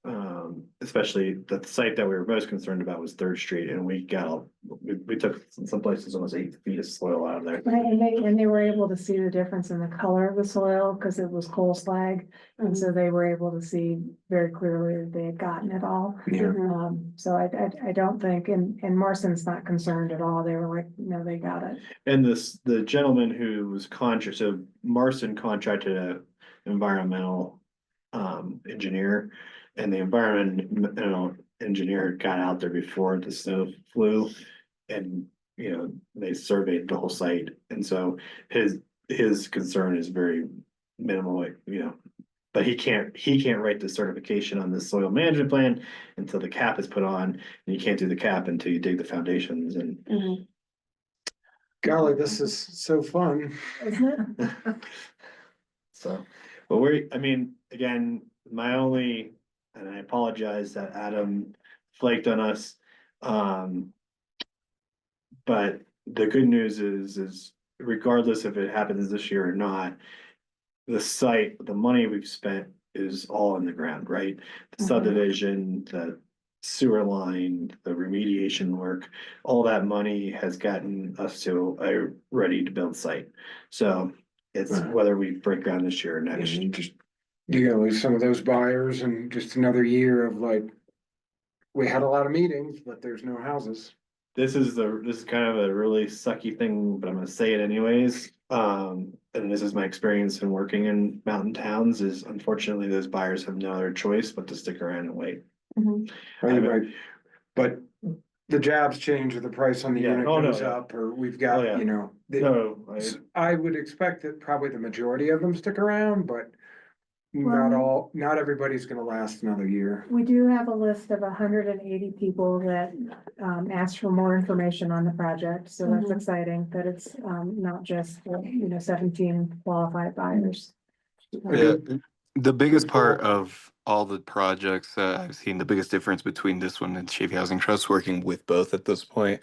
Especially the site that we were most concerned about was 3rd Street, and we took some places almost 8 feet of soil out of there. Right, and they were able to see the difference in the color of the soil because it was coal slag. And so they were able to see very clearly that they had gotten it all. Yeah. So I don't think, and Marston's not concerned at all. They were like, no, they got it. And the gentleman who was so Marston contracted a environmental engineer, and the environmental engineer got out there before the snow flew, and they surveyed the whole site, and so his concern is very minimal, but he can't write the certification on the soil management plan until the cap is put on, and you can't do the cap until you dig the foundations. And Mhm. Golly, this is so fun. Isn't it? so, but again, and I apologize that Adam flaked on us. But the good news is regardless if it happens this year or not, the money we've spent is all in the ground, right? The subdivision, the sewer line, the remediation work, all that money has gotten us to a ready to build site. So it's whether we break ground this year or next. You gotta lose some of those buyers, and just another year of we had a lot of meetings, but there's no houses. this is kind of a really sucky thing, but I'm gonna say it anyways. And this is my experience in working in mountain towns is unfortunately those buyers have no other choice but to stick around and wait. But the jobs change or the price on the Yeah. unit Oh, no, goes yeah. up, or we've Oh, got, yeah. you know. No, I would expect that probably the majority of them stick around, but not everybody's gonna last another year. We do have a list of 180 people that asked for more information on the project, so that's Mhm. exciting that it's not just, 17 qualified buyers. Yeah, the biggest part of all the projects that I've seen, the biggest difference between this one and Chafee Housing Trust, working with both at this point,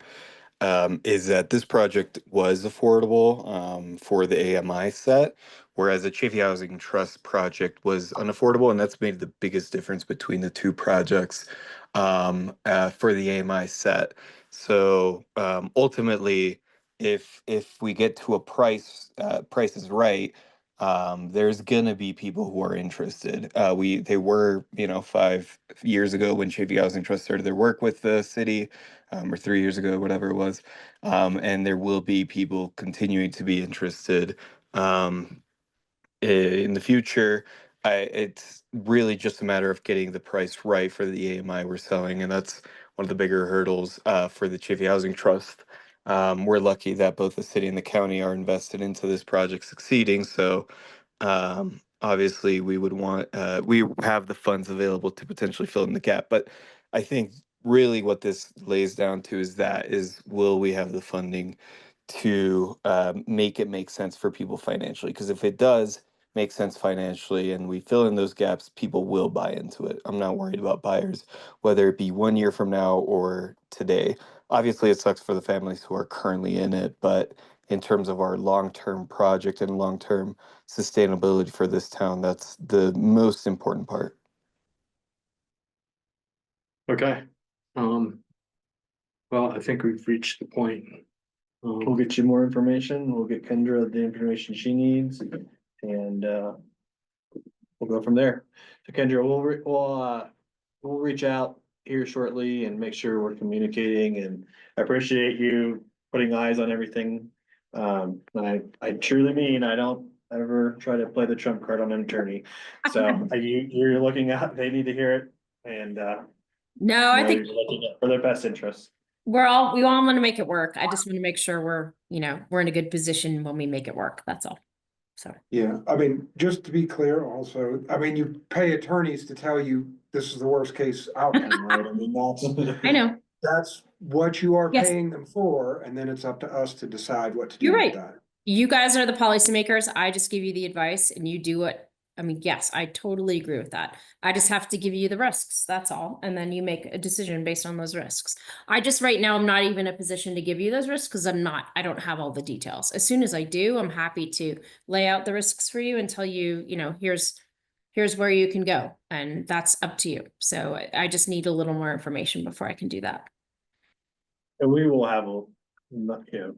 is that this project was affordable for the AMI set, whereas the Chafee Housing Trust project was unaffordable, and that's made the biggest difference between the two projects for the AMI set. So ultimately, if we get to a price is right, there's gonna be people who are interested. They were, 5 years ago when Chafee Housing Trust started their work with the city, or 3 years ago, whatever it was. And there will be people continuing to be interested in the future. It's really just a matter of getting the price right for the AMI we're selling, and that's one of the bigger hurdles for the Chafee Housing Trust. We're lucky that both the city and the county are invested into this project succeeding. So obviously, we have the funds available to potentially fill in the gap. But I think really what this lays down to is will we have the funding to make it make sense for people financially? Because if it does make sense financially and we fill in those gaps, people will buy into it. I'm not worried about buyers, whether it be 1 year from now or today. Obviously, it sucks for the families who are currently in it, but in terms of our long-term project and long-term sustainability for this town, that's the most important part. Okay. Well, I think we've reached the point. we'll get you more information. We'll get Kendra the information she needs and we'll go from there. So Kendra, we'll reach out here shortly and make sure we're communicating and I appreciate you putting eyes on everything. I truly mean, I don't ever try to play the trump card on an attorney. So you're looking out, they need to hear it and No, I think you're looking at for their best interest. we all want to make it work. I just want to make sure we're in a good position when we make it work. That's all. So, Yeah, I mean, just to be clear also, I mean, you pay attorneys to tell you this is the worst case outcome, right? I mean, I know, that's what you are Yes. paying them for, and then it's up to us to decide what to do You're with right. that. You guys are the policymakers. I just give you the advice and you do what, yes, I totally agree with that. I just have to give you the risks, that's all. And then you make a decision based on those risks. I just, right now, I'm not even in a position to give you those risks because I don't have all the details. As soon as I do, I'm happy to lay out the risks for you and tell you, here's where you can go. And that's up to you. So I just need a little more information before I can do that. And we will have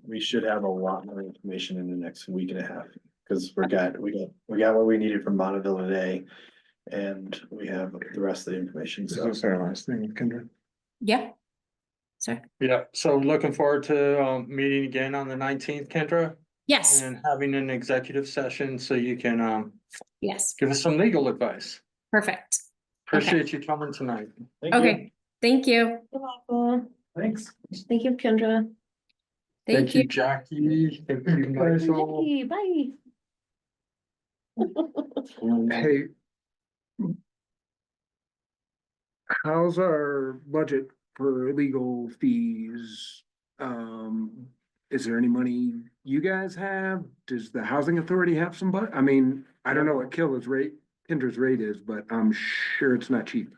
we should have a lot more information in the next week and a half. Cause we got what we needed from Bonneville today. And we have the rest of the information, Is so. this our last thing, Kendra? Yeah. Sir. Yeah, so looking forward to meeting again on the 19th, Kendra, Yes. and having an executive session so you can Yes. give us some legal advice. Perfect. Appreciate you coming tonight. Thank you. Okay. Thank you. You're welcome. Thanks. Thank you, Kendra. Thank you. Jackie. Thank you, Michael. Hey, bye. Hey. How's our budget for legal fees? Is there any money you guys have? Does the housing authority have some I mean, I don't know what Kendra's rate is, but I'm sure it's not cheap.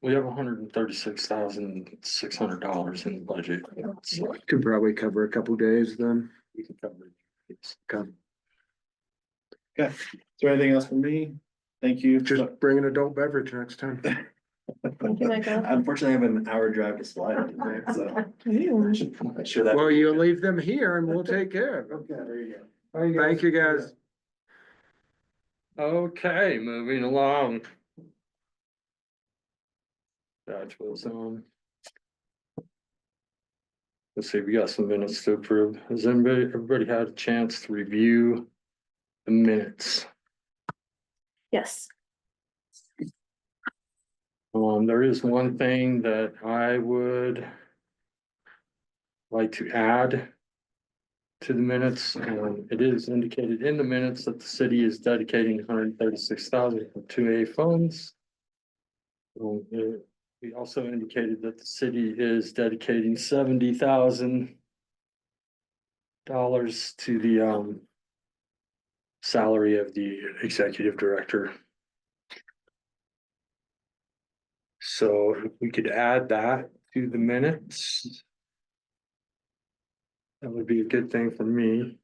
We have $136,600 in the budget. So Could probably cover a couple days then. we can cover it. Come. Okay, is there anything else from me? Thank you. Just bring an adult beverage next time. Thank you, Michael. Unfortunately, I have an hour drive to Slide today, so. I should make sure that. Well, you leave them here and we'll take care of them. Okay, there you go. Thank you, guys. Okay, moving along. That was let's see, we got some minutes to approve. Has everybody had a chance to review the minutes? Yes. There is one thing that I would like to add to the minutes. It is indicated in the minutes that the city is dedicating $136,000 from 2A funds. We also indicated that the city is dedicating $70,000 to the salary of the executive director. So if we could add that to the minutes, that would be a good thing for me.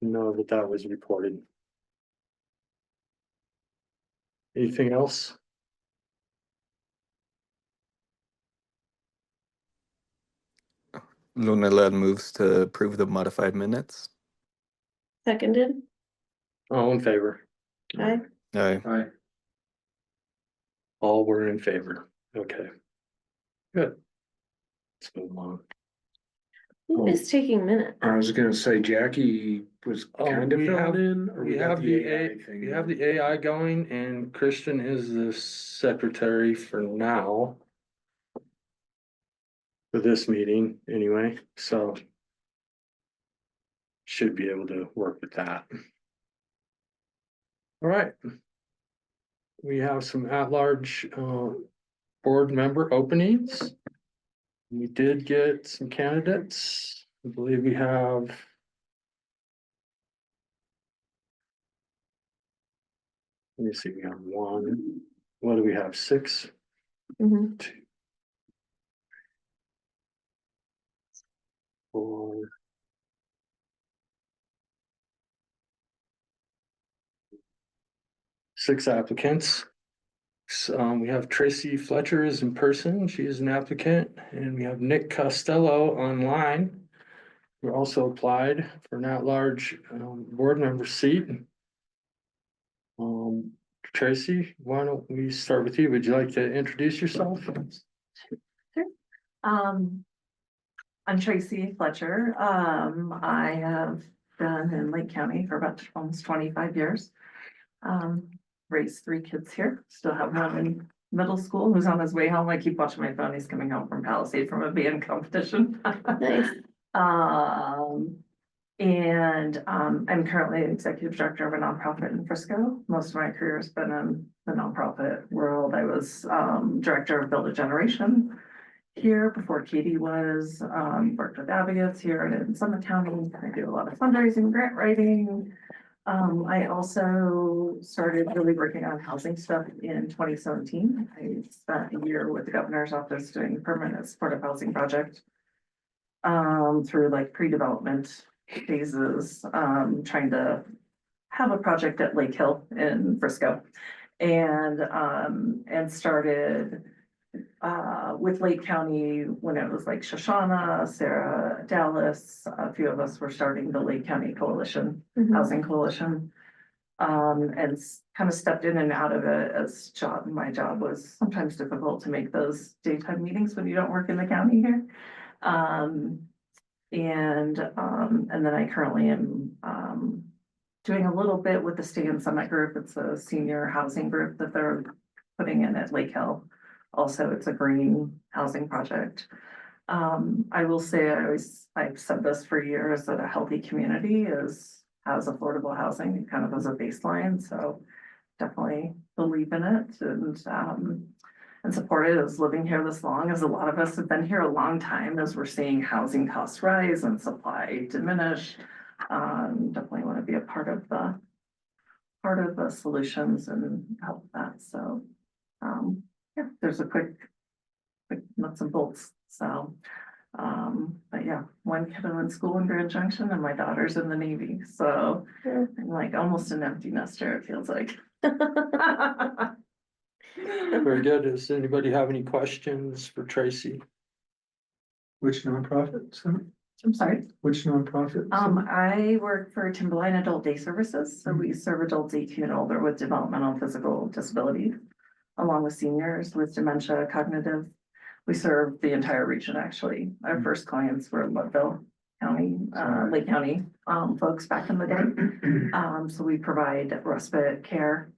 Know that that was reported. Anything else? Lunella moves to approve the modified minutes. Seconded. All in favor? Aye. Aye. Aye. All were in favor. Okay. Good. Let's move on. Who is taking minutes? I was gonna say Jackie was kind of we have- filling in, or We got have the AI thing we have going? the AI going and Christian is the secretary for now. For this meeting anyway, so. Should be able to work with that. All right. We have some at-large board member openings. We did get some candidates. I believe we have. Let me see, we have one. What do we have? 6? Mhm. 2, 4. 6 applicants. So, we have Tracy Fletcher is in person. She is an applicant, and we have Nick Costello online. Who also applied for an at-large board member seat. Tracy, why don't we start with you? Would you like to introduce yourself? I'm Tracy Fletcher. I have been in Lake County for about almost 25 years. Raised 3 kids here, still have one in middle school who's on his way home. I keep watching my phone. He's coming home from Palisade from a band competition. Nice. I'm currently an executive director of a nonprofit in Frisco. Most of my career has been in the nonprofit world. I was director of Build a Generation here before Katie was, worked with advocates here and in Summit County. I do a lot of fundraising, grant writing. I also started really working on housing stuff in 2017. I spent a year with the governor's office doing a permanent supportive housing project through like pre-development phases, trying to have a project at Lake Hill in Frisco. And started with Lake County when it was like Shoshana, Sarah, Dallas, a few of us were starting the Lake County Coalition, Housing Coalition. And kind of stepped in and out of it as my job was sometimes difficult to make those daytime meetings when you don't work in the county here. And then I currently am doing a little bit with the Stay in Summit group. It's a senior housing group that they're putting in at Lake Hill. Also, it's a green housing project. I will say I've said this for years that a healthy community has affordable housing kind of as a baseline. So definitely believe in it and support it. As living here this long, as a lot of us have been here a long time, as we're seeing housing costs rise and supply diminish. Definitely want to be a part of the solutions and help that. So yeah, there's a quick nuts and bolts. So but yeah, one kiddo in school in Grand Junction and my daughter's in the Navy. So I'm like almost an empty nester, it feels like. Very good. Does anybody have any questions for Tracy? Which nonprofit? I'm sorry. Which nonprofit? I work for Timberline Adult Day Services. So we serve adults 18 and older with developmental and physical disabilities, along with seniors with dementia, cognitive. We serve the entire region, actually. Our first clients were Leadville County, Lake County, folks back in the day. So we provide respite care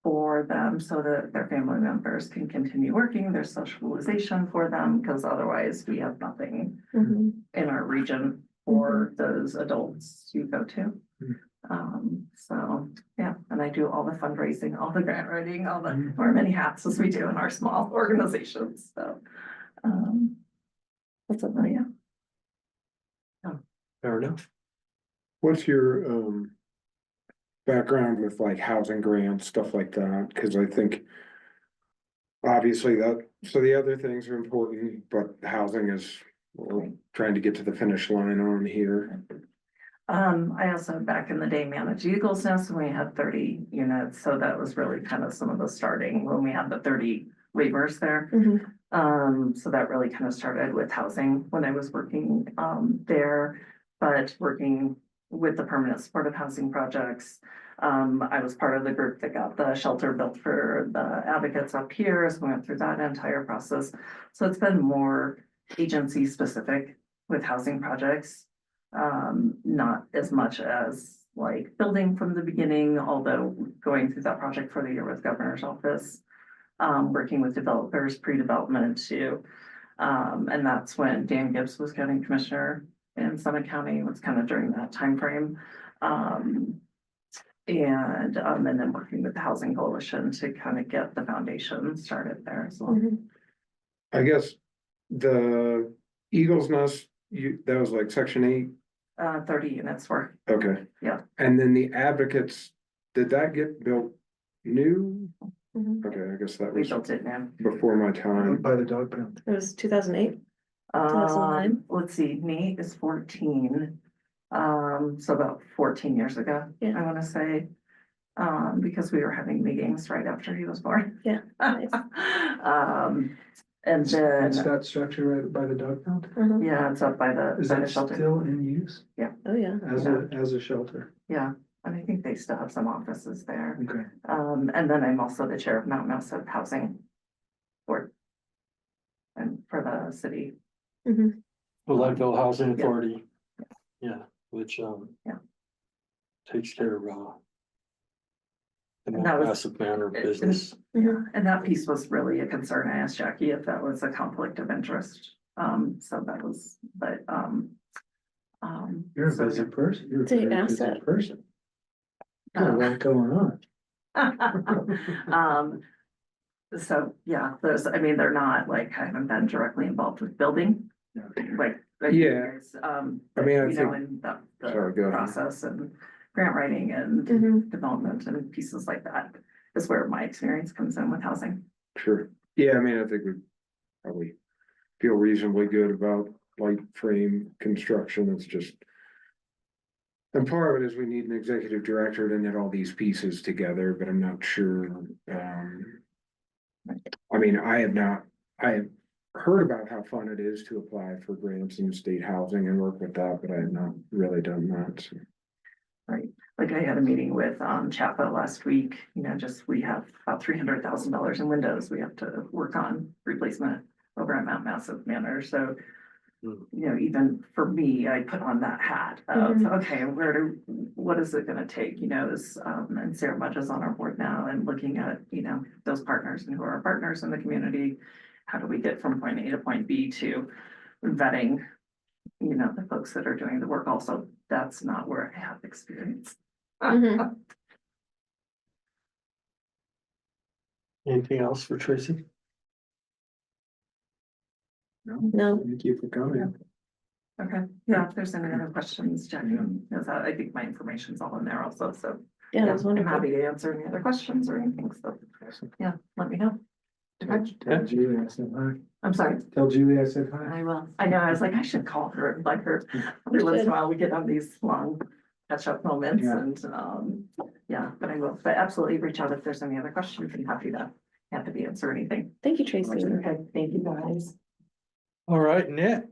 for them so that their family members can continue working, there's socialization for them, because otherwise we have nothing Mhm. in our region for those adults to go to. So, yeah, and I do all the fundraising, all the grant writing, all the, or many hats as we do in our small organizations, so. That's what, yeah. Fair enough. What's your, background with like housing grants, stuff like that? Cause I think. Obviously so the other things are important, but housing is, we're trying to get to the finish line on here. I also back in the day managed Eagles Nest and we had 30 units, so that was really kind of some of the starting when we had the 30 waivers there. So that really kind of started with housing when I was working there, but working with the permanent supportive housing projects. I was part of the group that got the shelter built for the advocates up here, so we went through that entire process. So it's been more agency specific with housing projects. Not as much as like building from the beginning, although going through that project for the year with governor's office. Working with developers, pre-development too. And that's when Dan Gibbs was county commissioner in Summit County. It was kind of during that timeframe. And then working with the Housing Coalition to kind of get the foundation started there as well. I guess the Eagles Nest, that was like section 8. 30 units were, Okay. Yeah. And then the advocates, did that get built new? Mhm. Okay, I guess that we was built it now. before my time. By the dog pound. It was 2008. 2009? Let's see, Nate is 14. So about 14 years ago, Yeah. I wanna say. Because we were having meetings right after he was born. Yeah, nice. And then, That's that structure right by the dog pound? yeah, it's up by the Is by the that shelter. still in use Oh, yeah. as a shelter? Yeah, and I think they still have some offices there. Okay. And then I'm also the chair of Mount Massive Housing Board. And for the city. The Leadville Housing Yeah. Authority. Yeah, which, Yeah. takes care of, the And that was- massive manner business. Yeah, and that piece was really a concern. I asked Jackie if that was a conflict of interest. So that was, but, You're a so, busy person. You're a Take very an busy asset. person. Got a lot going on. So, yeah, I mean, they're not like, I haven't been directly involved with building, like. Yeah. I mean, I You know, think, in sorry, go the ahead. process and grant writing and Mhm. development and pieces like that is where my experience comes in with housing. sure. Yeah, I mean, I think we probably feel reasonably good about light frame construction. It's just. And part of it is we need an executive director to knit all these pieces together, but I'm not sure. I mean, I have heard about how fun it is to apply for grants in state housing and work with that, but I have not really done that. So. Right, like I had a meeting with Chapa last week, you know, just we have about $300,000 in windows we have to work on replacement over at Mount Massive Manor, so. You know, even for me, I put on that hat of, okay, what is it gonna take, you know, and Sarah Mudge is on our board now and looking at, you know, those partners and who are our partners in the community. How do we get from point A to point B to vetting, you know, the folks that are doing the work also, that's not where I have experience. Anything else for Tracy? No. Thank you for coming. Okay, yeah, if there's any other questions, Jackie, knows that, I think my information's all in there also, so. Yeah, that's I'm wonderful. happy to answer any other questions or anything, so, yeah, let me know. Tell Julie I said hi. I'm sorry, Tell Julie I said hi. I will, I know, I was like, I should call her and let her, every once in a while, we get on these long catch-up moments Yeah. and, yeah, but I will, but absolutely reach out if there's any other questions, I'm happy to answer anything. Thank you, Tracy. Okay, thank you guys. All right, Nick.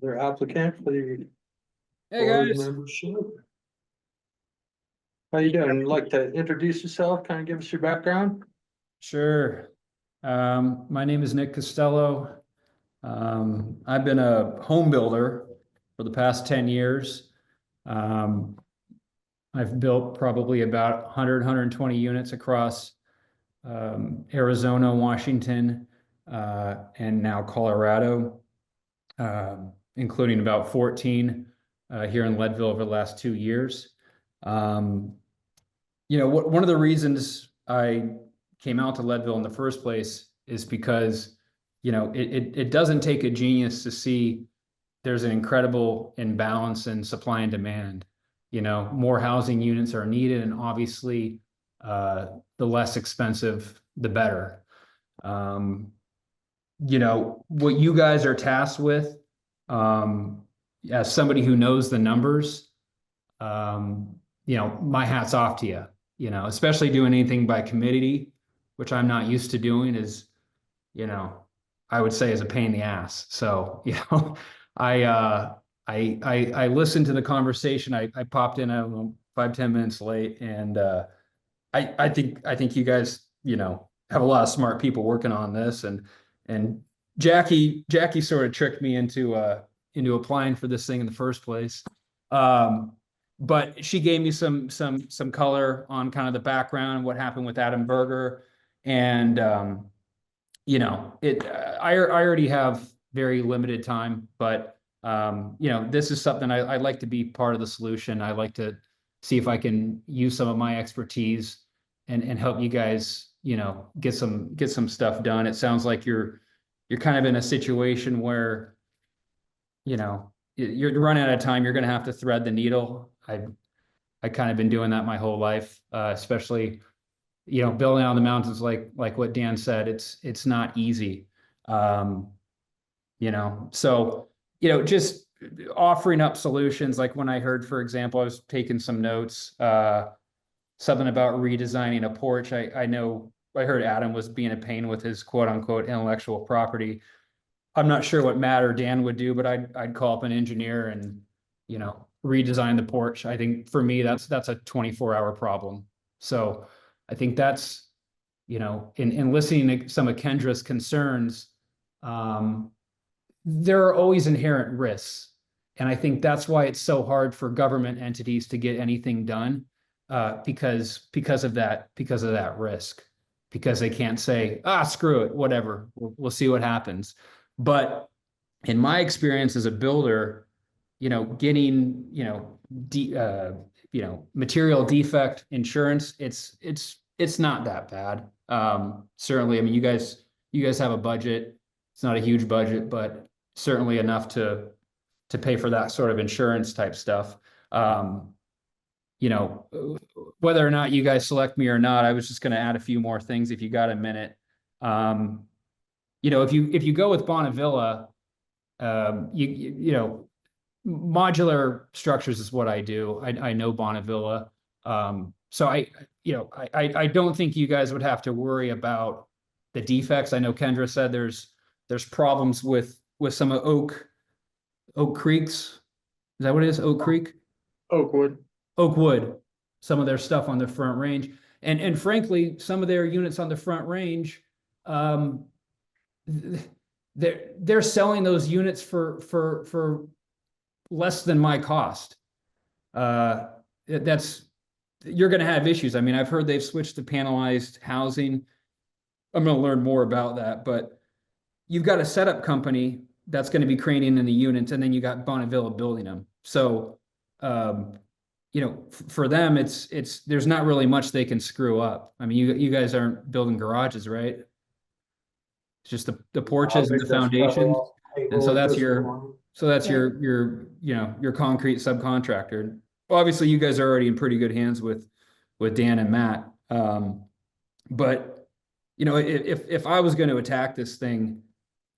Their applicant for the board membership. How you doing? Like to introduce yourself, kind of give us your background? Sure. My name is Nick Costello. I've been a home builder for the past 10 years. I've built probably about 100, 120 units across Arizona, Washington, and now Colorado, including about 14 here in Leadville over the last 2 years. One of the reasons I came out to Leadville in the first place is because, it doesn't take a genius to see there's an incredible imbalance in supply and demand. More housing units are needed, and obviously, the less expensive, the better. What you guys are tasked with, as somebody who knows the numbers, my hat's off to you. Especially doing anything by committee, which I'm not used to doing, is, I would say is a pain in the ass. So, I listened to the conversation. I popped in, I don't know, 5-10 minutes late, and I think you guys, have a lot of smart people working on this, and Jackie sort of tricked me into applying for this thing in the first place. But she gave me some color on kind of the background and what happened with Adam Berger. And I already have very limited time, but this is something I'd like to be part of the solution. I like to see if I can use some of my expertise and help you guys, get some stuff done. It sounds like you're kind of in a situation where, you're running out of time. You're going to have to thread the needle. I kind of been doing that my whole life, especially, building on the mountains, like what Dan said, it's not easy. So, just offering up solutions. Like when I heard, for example, I was taking some notes, something about redesigning a porch. I know I heard Adam was being a pain with his quote unquote intellectual property. I'm not sure what Matt or Dan would do, but I'd call up an engineer and, redesign the porch. I think for me, that's a 24-hour problem. So I think that's, in listening to some of Kendra's concerns, there are always inherent risks. And I think that's why it's so hard for government entities to get anything done, because of that risk, because they can't say, screw it, whatever, we'll see what happens. But in my experience as a builder, getting, material defect insurance, it's not that bad. Certainly, I mean, you guys have a budget. It's not a huge budget, but certainly enough to pay for that sort of insurance type stuff. Whether or not you guys select me or not, I was just going to add a few more things if you got a minute. If you go with Bonavilla, modular structures is what I do. I know Bonavilla. So I don't think you guys would have to worry about the defects. I know Kendra said there's problems with some of Oak Creek's. Is that what it is? Oak Creek? Oakwood, some of their stuff on the Front Range. And frankly, some of their units on the Front Range, they're selling those units for less than my cost. You're going to have issues. I mean, I've heard they've switched to panelized housing. I'm going to learn more about that, but you've got a setup company that's going to be craning in the units, and then you got Bonavilla building them. So, for them, it's there's not really much they can screw up. I mean, you guys aren't building garages, right? It's just the porches and the foundations, and so that's your concrete subcontractor. Obviously, you guys are already in pretty good hands with Dan and Matt. But if I was going to attack this thing,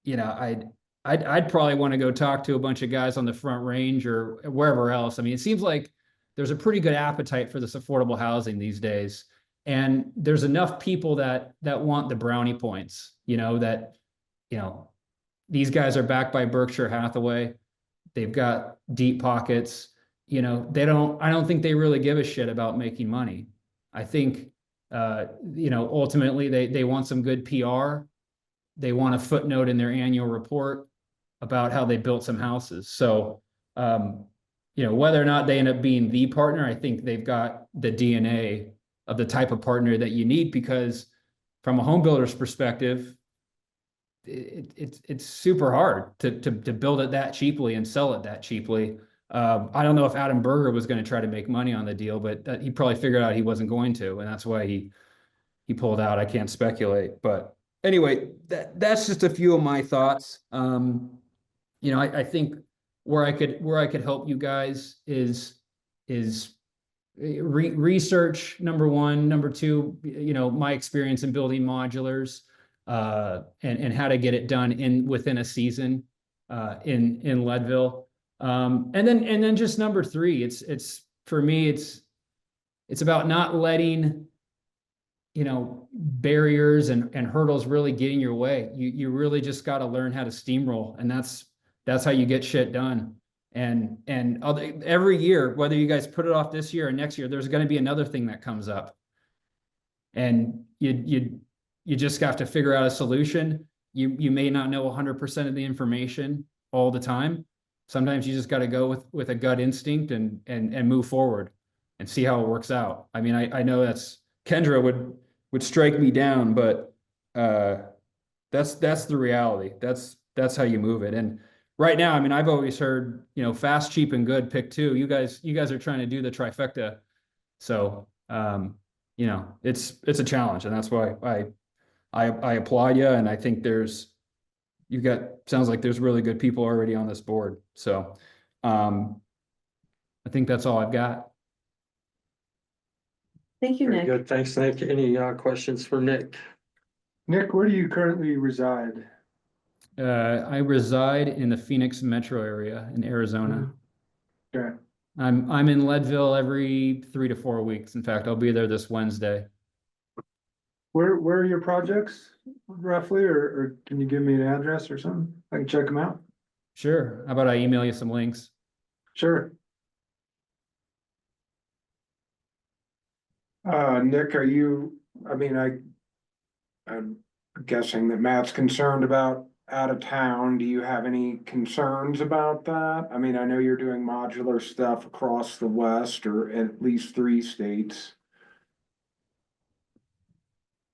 I'd probably want to go talk to a bunch of guys on the Front Range or wherever else. I mean, it seems like there's a pretty good appetite for this affordable housing these days. And there's enough people that want the brownie points, these guys are backed by Berkshire Hathaway. They've got deep pockets. I don't think they really give a shit about making money. I think, ultimately they want some good PR they want a footnote in their annual report about how they built some houses. So, you know, whether or not they end up being the partner, I think they've got the DNA of the type of partner that you need, because from a home builder's perspective, it's super hard to build it that cheaply and sell it that cheaply. I don't know if Adam Berger was going to try to make money on the deal, but he probably figured out he wasn't going to, and that's why he pulled out. I can't speculate, but anyway, that's just a few of my thoughts. You know, I think where I could help you guys is research, number one. Number two, you know, my experience in building modulars, and how to get it done within a season, in Leadville. And then just number three, it's for me, it's about not letting, you know, barriers and hurdles really get in your way. You really just got to learn how to steamroll, and that's how you get shit done. And every year, whether you guys put it off this year or next year, there's going to be another thing that comes up, and you just have to figure out a solution. You may not know 100% of the information all the time. Sometimes you just got to go with a gut instinct and move forward and see how it works out. I mean, I know that's Kendra would strike me down, but that's the reality. That's how you move it. And right now, I mean, I've always heard, you know, fast, cheap, and good, pick two. You guys are trying to do the trifecta. So, you know, it's a challenge, and that's why I applaud you. And I think sounds like there's really good people already on this board. So, I think that's all I've got. Thank you, Very Nick. good. Thanks, Nick. Any questions for Nick? Nick, where do you currently reside? I reside in the Phoenix metro area in Arizona. Okay. I'm in Leadville every 3 to 4 weeks. In fact, I'll be there this Wednesday. Where are your projects roughly, or can you give me an address or something? I can check them out. Sure. How about I email you some links? Sure. Nick, I'm guessing that Matt's concerned about out of town. Do you have any concerns about that? I mean, I know you're doing modular stuff across the West, or at least 3 states.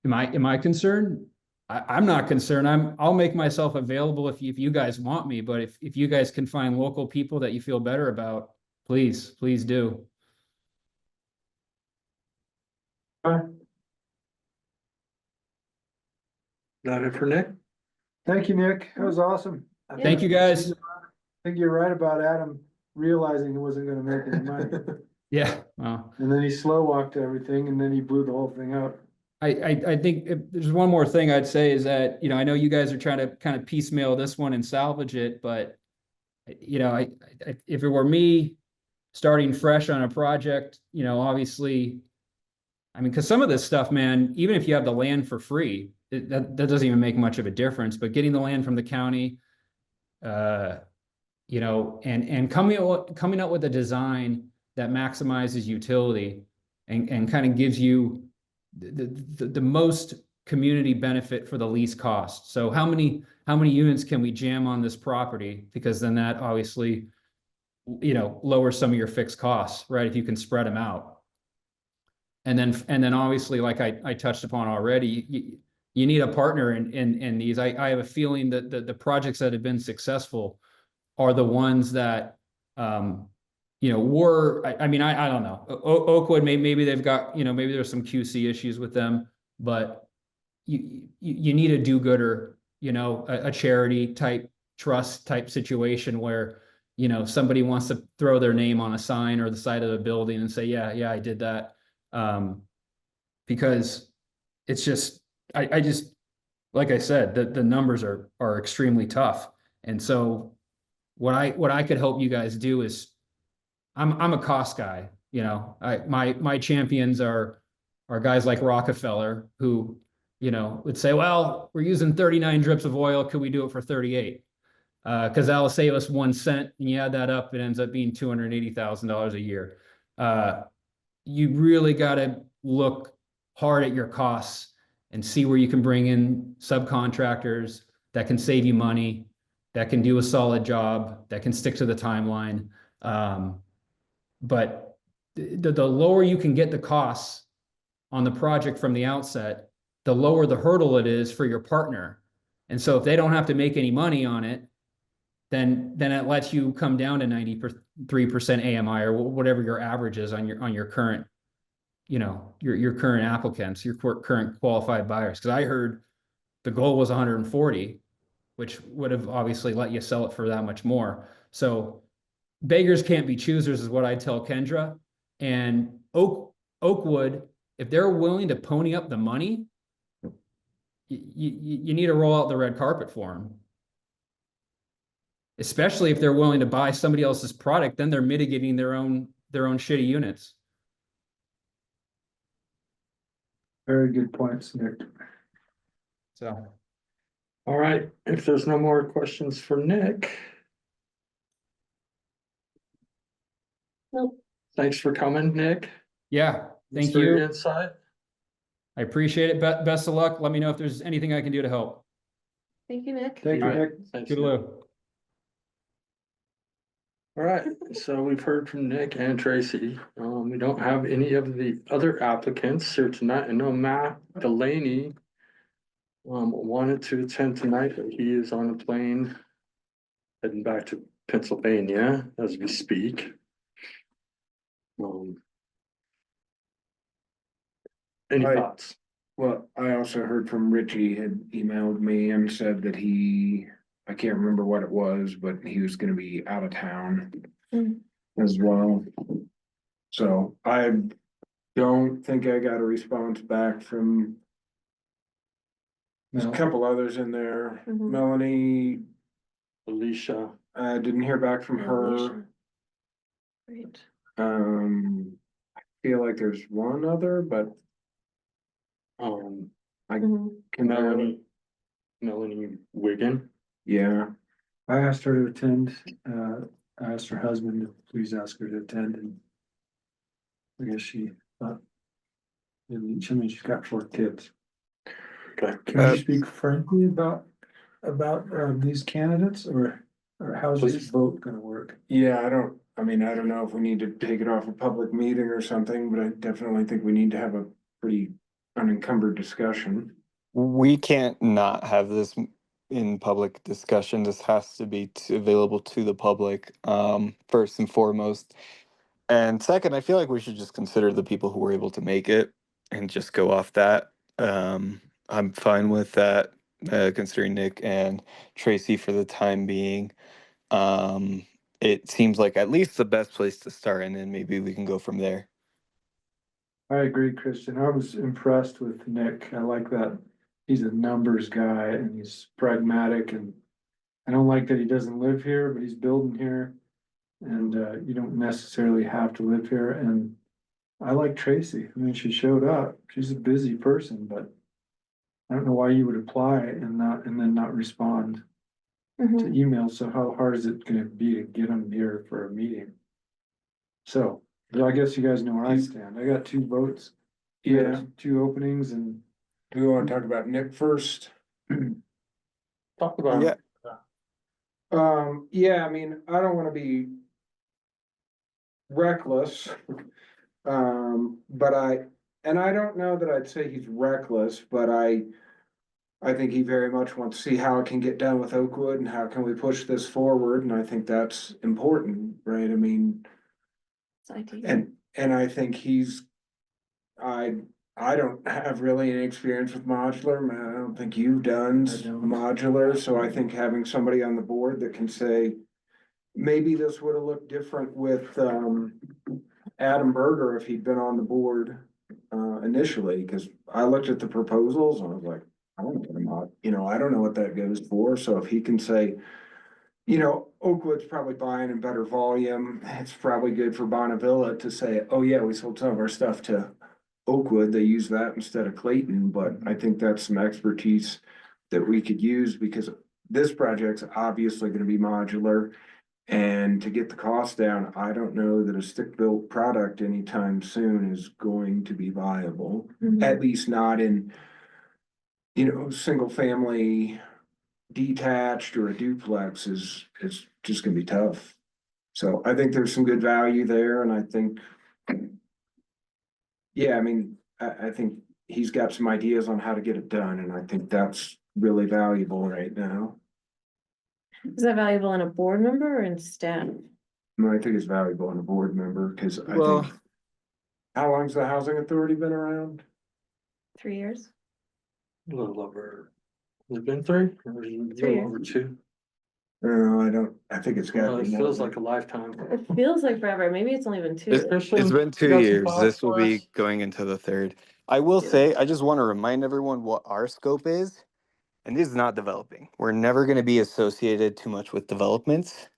Am I concerned? I'm not concerned. I'll make myself available if you guys want me, but if you guys can find local people that you feel better about, please do. Not it for Nick? Thank you, Nick. That was awesome. Thank you, guys. I think you're right about Adam realizing he wasn't gonna make any money. Yeah. Well, And then he slow walked everything, and then he blew the whole thing up. I think if there's one more thing I'd say is that, you know, I know you guys are trying to kind of piecemeal this one and salvage it, but you know, if it were me starting fresh on a project, you know, obviously, I mean, because some of this stuff, man, even if you have the land for free, that doesn't even make much of a difference. But getting the land from the county, you know, and coming up with a design that maximizes utility and kind of gives you the most community benefit for the least cost. So how many units can we jam on this property? Because then that obviously, you know, lowers some of your fixed costs, right? If you can spread them out. And then obviously, like I touched upon already, you need a partner in these. I have a feeling that the projects that have been successful are the ones that, you know, I mean, I don't know. Oakwood, maybe they've got, you know, maybe there's some QC issues with them, but you need a do-gooder, you know, a charity type, trust type situation where, you know, somebody wants to throw their name on a sign or the side of the building and say, yeah, I did that. Because it's just, I just, like I said, the numbers are extremely tough. And so what I could help you guys do is, I'm a cost guy, you know. My champions are guys like Rockefeller, who, you know, would say, well, we're using 39 drips of oil, could we do it for 38? Because that'll save us 1 cent, and you add that up, it ends up being $280,000 a year. You really got to look hard at your costs and see where you can bring in subcontractors that can save you money, that can do a solid job, that can stick to the timeline. But the lower you can get the costs on the project from the outset, the lower the hurdle it is for your partner. And so if they don't have to make any money on it, then it lets you come down to 93% AMI or whatever your average is on your current, your current applicants, your current qualified buyers. Because I heard the goal was 140, which would have obviously let you sell it for that much more. So beggars can't be choosers is what I tell Kendra. And Oakwood, if they're willing to pony up the money, you need to roll out the red carpet for them. Especially if they're willing to buy somebody else's product, then they're mitigating their own shitty units. Very good points, Nick. So All right, if there's no more questions for Nick. Nope. Thanks for coming, Nick. yeah, Thanks thank for your you. insight. I appreciate it. Best of luck. Let me know if there's anything I can do to help. Thank you, Nick. Thank you, All right. Nick. Thanks, Nick. Toodaloo. All right, so we've heard from Nick and Tracy. We don't have any of the other applicants here tonight. I know Matt Delaney wanted to attend tonight, but he is on a plane heading back to Pennsylvania as we speak. Any Right. thoughts? Well, I also heard from Richie had emailed me and said that I can't remember what it was, but he was gonna be out of town Mm. as well. So I don't think I got a response back from. There's a No. couple others in there. Mhm. Melanie, Alicia, I didn't hear back from her. Alicia. Great. I feel like there's one other, but um, Mhm. can Melanie Wigan. yeah, I asked her to attend, I asked her husband to please ask her to attend, and I guess she thought. And she's got 4 kids. Okay. Can you speak frankly about these candidates, or how's this Please. vote gonna work? yeah, I don't know if we need to take it off a public meeting or something, but I definitely think we need to have a pretty unencumbered discussion. We can't not have this in public discussion. This has to be available to the public, first and foremost. And second, I feel like we should just consider the people who were able to make it and just go off that. I'm fine with that, considering Nick and Tracy for the time being. It seems like at least the best place to start, and then maybe we can go from there. I agree, Christian. I was impressed with Nick. I like that. He's a numbers guy and he's pragmatic, and I don't like that he doesn't live here, but he's building here. And you don't necessarily have to live here. And I like Tracy. I mean, she showed up. She's a busy person, but I don't know why you would apply and then not respond to Mhm. emails. So how hard is it gonna be to get them here for a meeting? So, I guess you guys know where I stand. I got 2 votes. Yeah, 2 openings, and do we want to talk about Nick first? Talk about. Yeah. Yeah, I mean, I don't wanna be reckless. But I don't know that I'd say he's reckless, but I think he very much wants to see how it can get done with Oakwood and how can we push this forward, and I think that's important, right? I mean, It's IT. and I think I don't have really any experience with modular, man, I don't think you've done I don't. modular, so I think having somebody on the board that can say, maybe this would have looked different with, Adam Berger if he'd been on the board, initially, cause I looked at the proposals and I was like, I don't know, I don't know what that goes for, so if he can say, Oakwood's probably buying in better volume, it's probably good for Bonnevilla to say, oh yeah, we sold some of our stuff to Oakwood, they use that instead of Clayton, but I think that's some expertise that we could use because this project's obviously gonna be modular. And to get the cost down, I don't know that a stick-built product anytime soon is going to be viable, Mhm. at least not in single family detached or a duplex is just gonna be tough. So I think there's some good value there, and I think, yeah, I mean, I think he's got some ideas on how to get it done, and I think that's really valuable right now. Is that valuable in a board member or in staff? And I think it's valuable in a board member, because I Well, think, how long's the housing authority been around? 3 years? A little over, has it been 3? Or is it a little 3 over 2? No, I think it's got. It feels like a lifetime. It feels like forever. Maybe it's only been 2. it's been 2 got some years. thoughts This will for be us? going into the third. I will Yeah. say, I just want to remind everyone what our scope is, and this is not developing. We're never going to be associated too much with developments.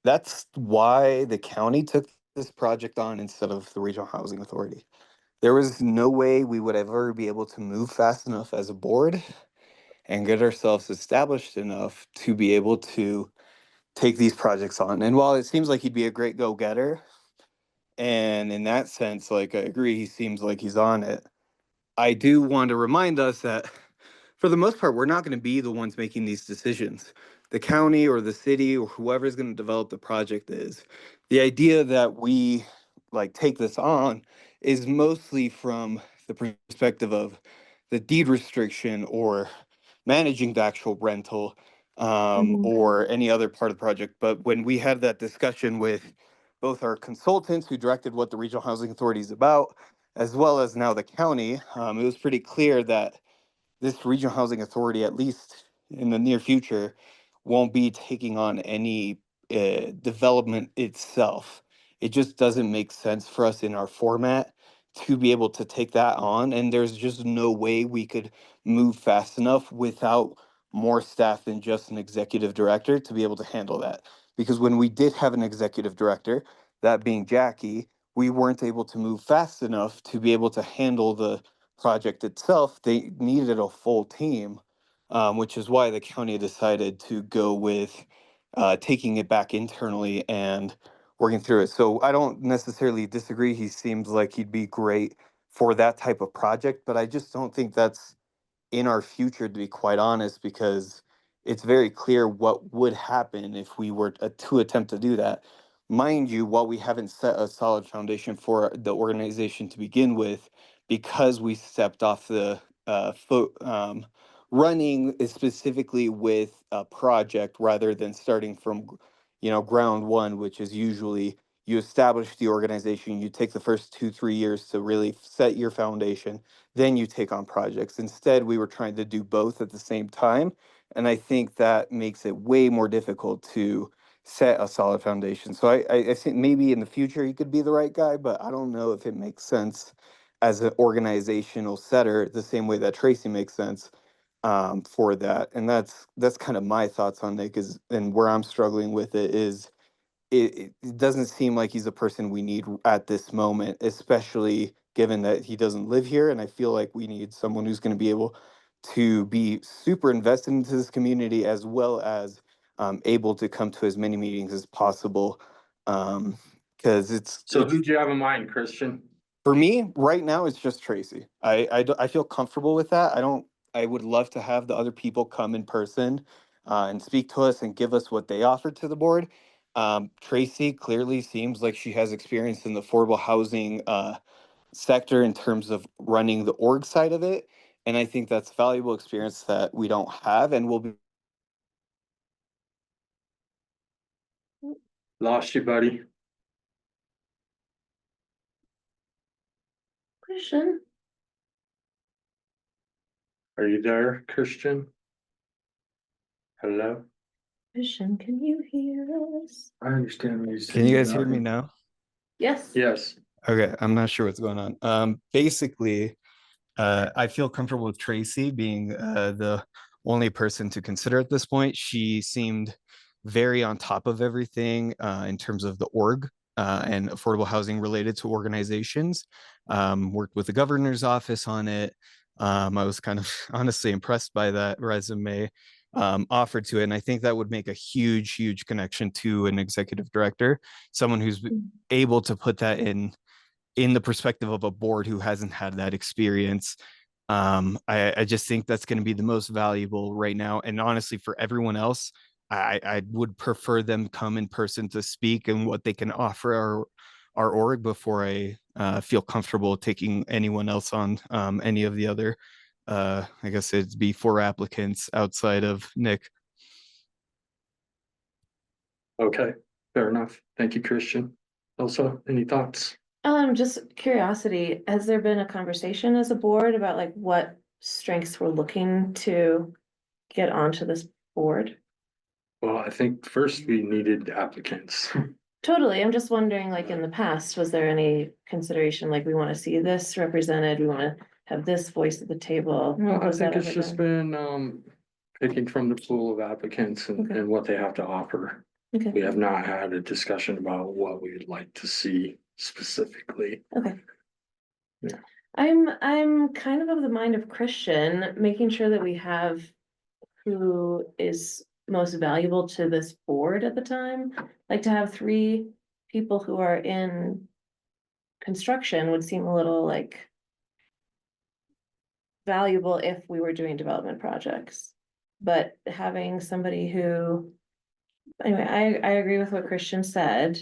That's why the county took this project on instead of the Regional Housing Authority. There was no way we would ever be able to move fast enough as a board and get ourselves established enough to be able to take these projects on. And while it seems like he'd be a great go-getter, and in that sense, like I agree, he seems like he's on it. I do want to remind us that for the most part, we're not going to be the ones making these decisions. The county or the city or whoever is going to develop the project is. The idea that we like take this on is mostly from the perspective of the deed restriction or managing the actual rental or any other part of the project. But when we had that discussion with both our consultants who directed what the Regional Housing Authority is about, as well as now the county, it was pretty clear that this regional housing authority, at least in the near future, won't be taking on any development itself. It just doesn't make sense for us in our format to be able to take that on. And there's just no way we could move fast enough without more staff than just an executive director to be able to handle that. Because when we did have an executive director, that being Jackie, we weren't able to move fast enough to be able to handle the project itself. They needed a full team, which is why the county decided to go with taking it back internally and working through it. So I don't necessarily disagree. He seems like he'd be great for that type of project, but I just don't think that's in our future, to be quite honest, because it's very clear what would happen if we were to attempt to do that. Mind you, while we haven't set a solid foundation for the organization to begin with, because we stepped off the foot running specifically with a project rather than starting from ground one, which is usually you establish the organization, you take the first 2-3 years to really set your foundation, then you take on projects. Instead, we were trying to do both at the same time. And I think that makes it way more difficult to set a solid foundation. So I think maybe in the future he could be the right guy, but I don't know if it makes sense as an organizational setter the same way that Tracy makes sense for that. And that's kind of my thoughts on it, and where I'm struggling with it is it doesn't seem like he's a person we need at this moment, especially given that he doesn't live here. And I feel like we need someone who's going to be able to be super invested into this community as well as able to come to as many meetings as possible. Because So who'd you have in mind, Christian? for me right now, it's just Tracy. I feel comfortable with that. I would love to have the other people come in person and speak to us and give us what they offer to the board. Tracy clearly seems like she has experience in the affordable housing sector in terms of running the org side of it. And I think that's valuable experience that we don't have and will be. Lost you, buddy. Question. Are you there, Christian? Hello? Question, can you hear us? I understand what you're saying. Can you guys hear me now? Yes. Yes. Okay, I'm not sure what's going on. Basically, I feel comfortable with Tracy being the only person to consider at this point. She seemed very on top of everything in terms of the org and affordable housing related to organizations. Worked with the governor's office on it. I was kind of honestly impressed by that resume offered to it. And I think that would make a huge, huge connection to an executive director, someone who's able to put that in the perspective of a board who hasn't had that experience I just think that's going to be the most valuable right now. And honestly, for everyone else, I would prefer them come in person to speak and what they can offer our org before I feel comfortable taking anyone else on any of the other. I guess it'd be 4 applicants outside of Nick. Okay, fair enough. Thank you, Christian. Elsa, any thoughts? Just curiosity, has there been a conversation as a board about like what strengths we're looking to get onto this board? Well, I think first we needed applicants. Totally, I'm just wondering, like in the past, was there any consideration, like we want to see this represented, we want to have this voice at the table? Well, I Was that think it's ever just done? been picking from the pool of applicants and, Okay. and what they have to offer. Okay. We have not had a discussion about what we would like to see specifically. Okay. Yeah. I'm kind of the mind of Christian, making sure that we have who is most valuable to this board at the time. Like to have 3 people who are in construction would seem a little like valuable if we were doing development projects. But having somebody who, anyway, I agree with what Christian said.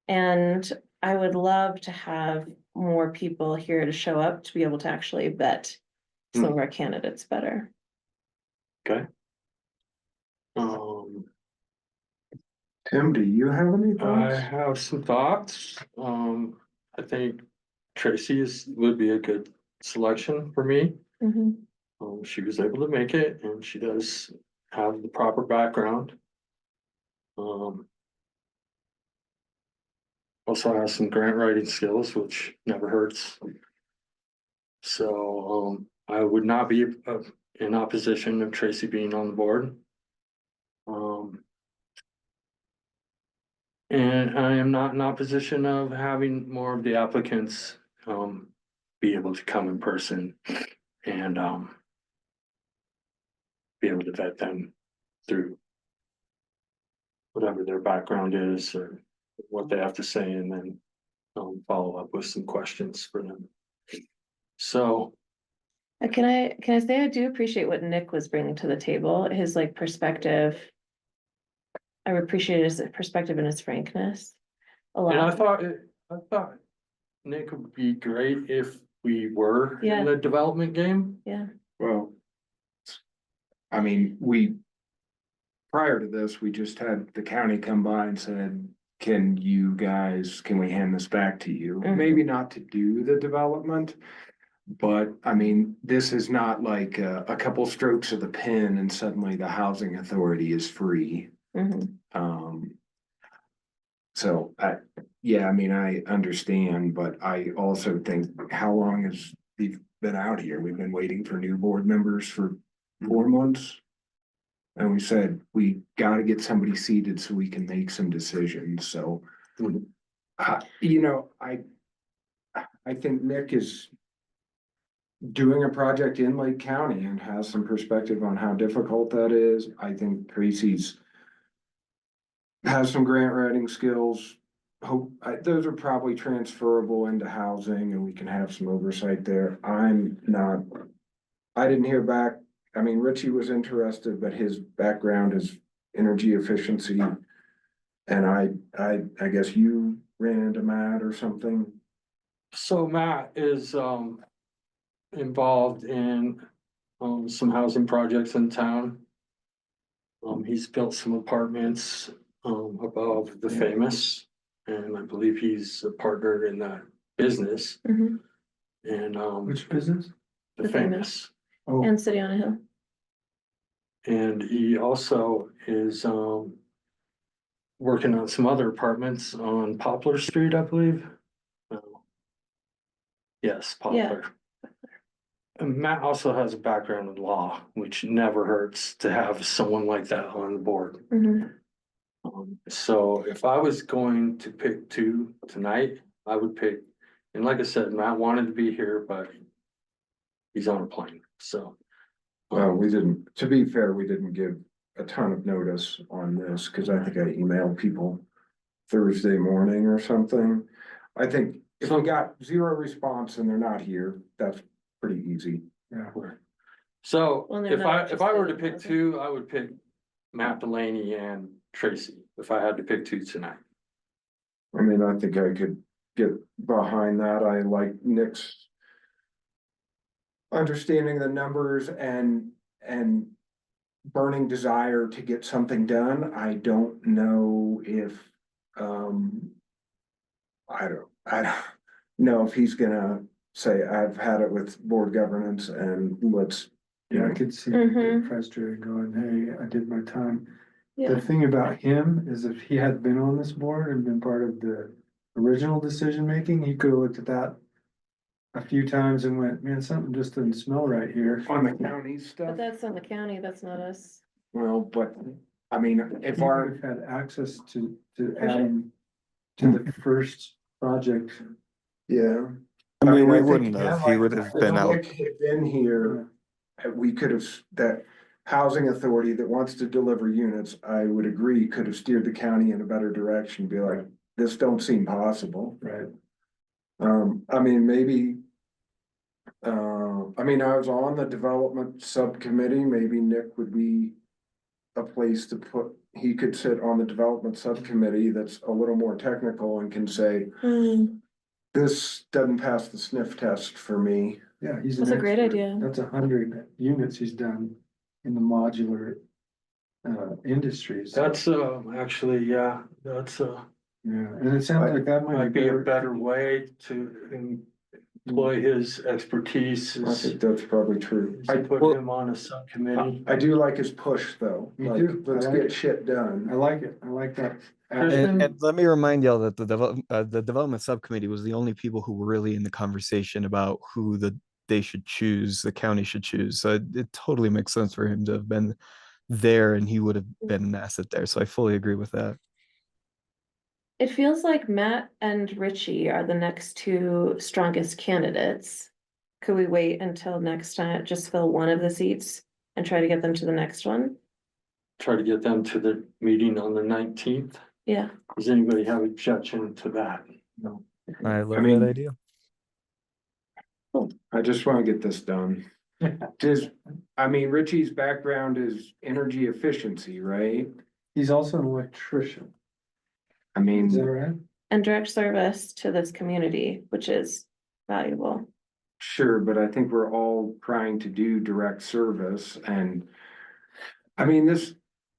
And I would love to have more people here to show up to be able to actually vet some of our candidates better. Okay. Tim, do you have any I thoughts? have some thoughts. I think Tracy would be a good selection for me. Mhm. She was able to make it and she does have the proper background. Also has some grant writing skills, which never hurts. So, I would not be in opposition of Tracy being on the board. And I am not in opposition of having more of the applicants, be able to come in person and, be able to vet them through whatever their background is or what they have to say and then, follow up with some questions for them. So, Can I say I do appreciate what Nick was bringing to the table, his like perspective. I appreciate his perspective and his frankness a and I lot. thought Nick would be great if we were Yeah. in the development game. Yeah, Well, I mean, prior to this, we just had the county come by and said, can we hand this back to you? Mhm. Maybe not to do the development. But I mean, this is not like a couple strokes of the pen and suddenly the housing authority is free. mhm. So yeah, I mean, I understand, but I also think how long has we've been out here? We've been waiting for new board members for 4 months. And we said, we gotta get somebody seated so we can make some decisions, so. You know, I think Nick is doing a project in Lake County and has some perspective on how difficult that is. I think Tracy's has some grant writing skills. Those are probably transferable into housing and we can have some oversight there. I didn't hear back. I mean, Richie was interested, but his background is energy efficiency. And I guess you ran into Matt or something. So Matt is involved in some housing projects in town. He's built some apartments above the Famous, and I believe he's a partner in that business. Mhm. And Which business? the The Famous. Oh, And City on a Hill. And he also is working on some other apartments on Poplar Street, I believe. Yes, Poplar. And Matt also has a background in law, which never hurts to have someone like that on the board. Mhm. So if I was going to pick 2 tonight, I would pick, and like I said, Matt wanted to be here, but he's on a plane, so. Well, to be fair, we didn't give a ton of notice on this, cause I think I emailed people Thursday morning or something. I think if we got 0 response and they're not here, that's pretty easy. Yeah. So Well, they're if not if I were to interested in pick housing. two, I would pick Matt Delaney and Tracy, if I had to pick two tonight. I mean, I think I could get behind that. I like Nick's understanding the numbers and burning desire to get something done. I don't know if, um, I don't know if he's gonna say, I've had it with board governance and let's, you Yeah, I know, could see him Mhm. getting frustrated going, hey, I did my time. The Yeah, thing about him is if he had been on this board and been part of the original decision making, he could have looked at that a few times and went, man, something just doesn't smell right here. on the county but stuff. that's on the county, that's not us. Well, but I mean, if He would our, have had access to sure. adding to the first project. yeah. I mean, we I think, wouldn't yeah, have. He would have been out. Nick had been here, we could have, that housing authority that wants to deliver units, I would agree, could have steered the county in a better direction, be like, this don't seem possible. Right. I mean, maybe. I mean, I was on the development subcommittee, maybe Nick would be a place to put, he could sit on the development subcommittee that's a little more technical and can say, this doesn't pass the sniff test for me. Yeah, he's an That's a great expert. idea. That's 100 units he's done in the modular industries. That's actually, yeah, that's Yeah, and it sounds like that might be a better way to employ his expertise. I Is think that's probably true. to put Well- him on a subcommittee. I do like his push, though. Me Like, too. I let's like get it. shit done. I like it. I like that. Kristen? And let me remind y'all that the development subcommittee was the only people who were really in the conversation about who they should choose, the county should choose. So it totally makes sense for him to have been there, and he would have been an asset there. So I fully agree with that. It feels like Matt and Richie are the next two strongest candidates. Could we wait until next time, just fill one of the seats and try to get them to the next one? Try to get them to the meeting on the 19th. Yeah, Does anybody have objection to that? No. I love mean- that idea. I just wanna get this done. Just, I mean, Richie's background is energy efficiency, right? He's also an electrician. I Is that mean, right? and direct service to this community, which is valuable. sure, but I think we're all trying to do direct service and. I mean,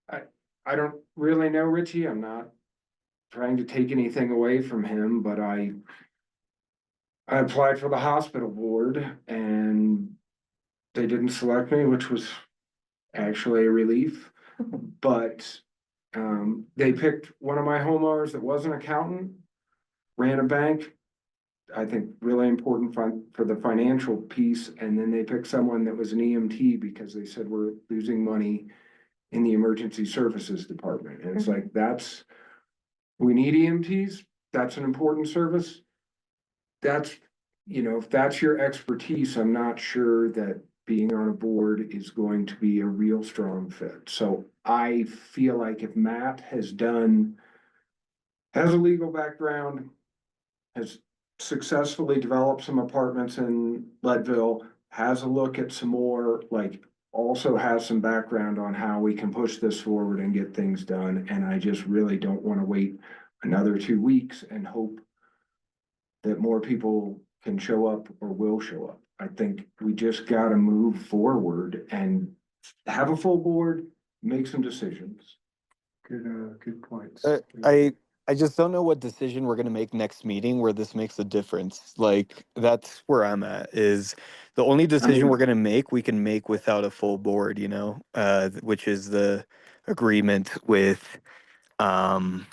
I don't really know Richie, I'm not trying to take anything away from him, but I applied for the hospital board and they didn't select me, which was actually a relief. But, they picked one of my homeowners that was an accountant, ran a bank. I think really important for the financial piece, and then they picked someone that was an EMT because they said we're losing money in the emergency services department. And it's like, we need EMTs. That's an important service. That's, if that's your expertise, I'm not sure that being on a board is going to be a real strong fit. So I feel like if Matt has a legal background, has successfully developed some apartments in Leadville, has a look at some more, like, also has some background on how we can push this forward and get things done. And I just really don't want to wait another 2 weeks and hope that more people can show up or will show up. I think we just gotta move forward and have a full board, make some decisions. Good points. I just don't know what decision we're gonna make next meeting where this makes a difference. Like, that's where I'm at, is the only decision we're gonna make, we can make without a full board, which is the agreement with the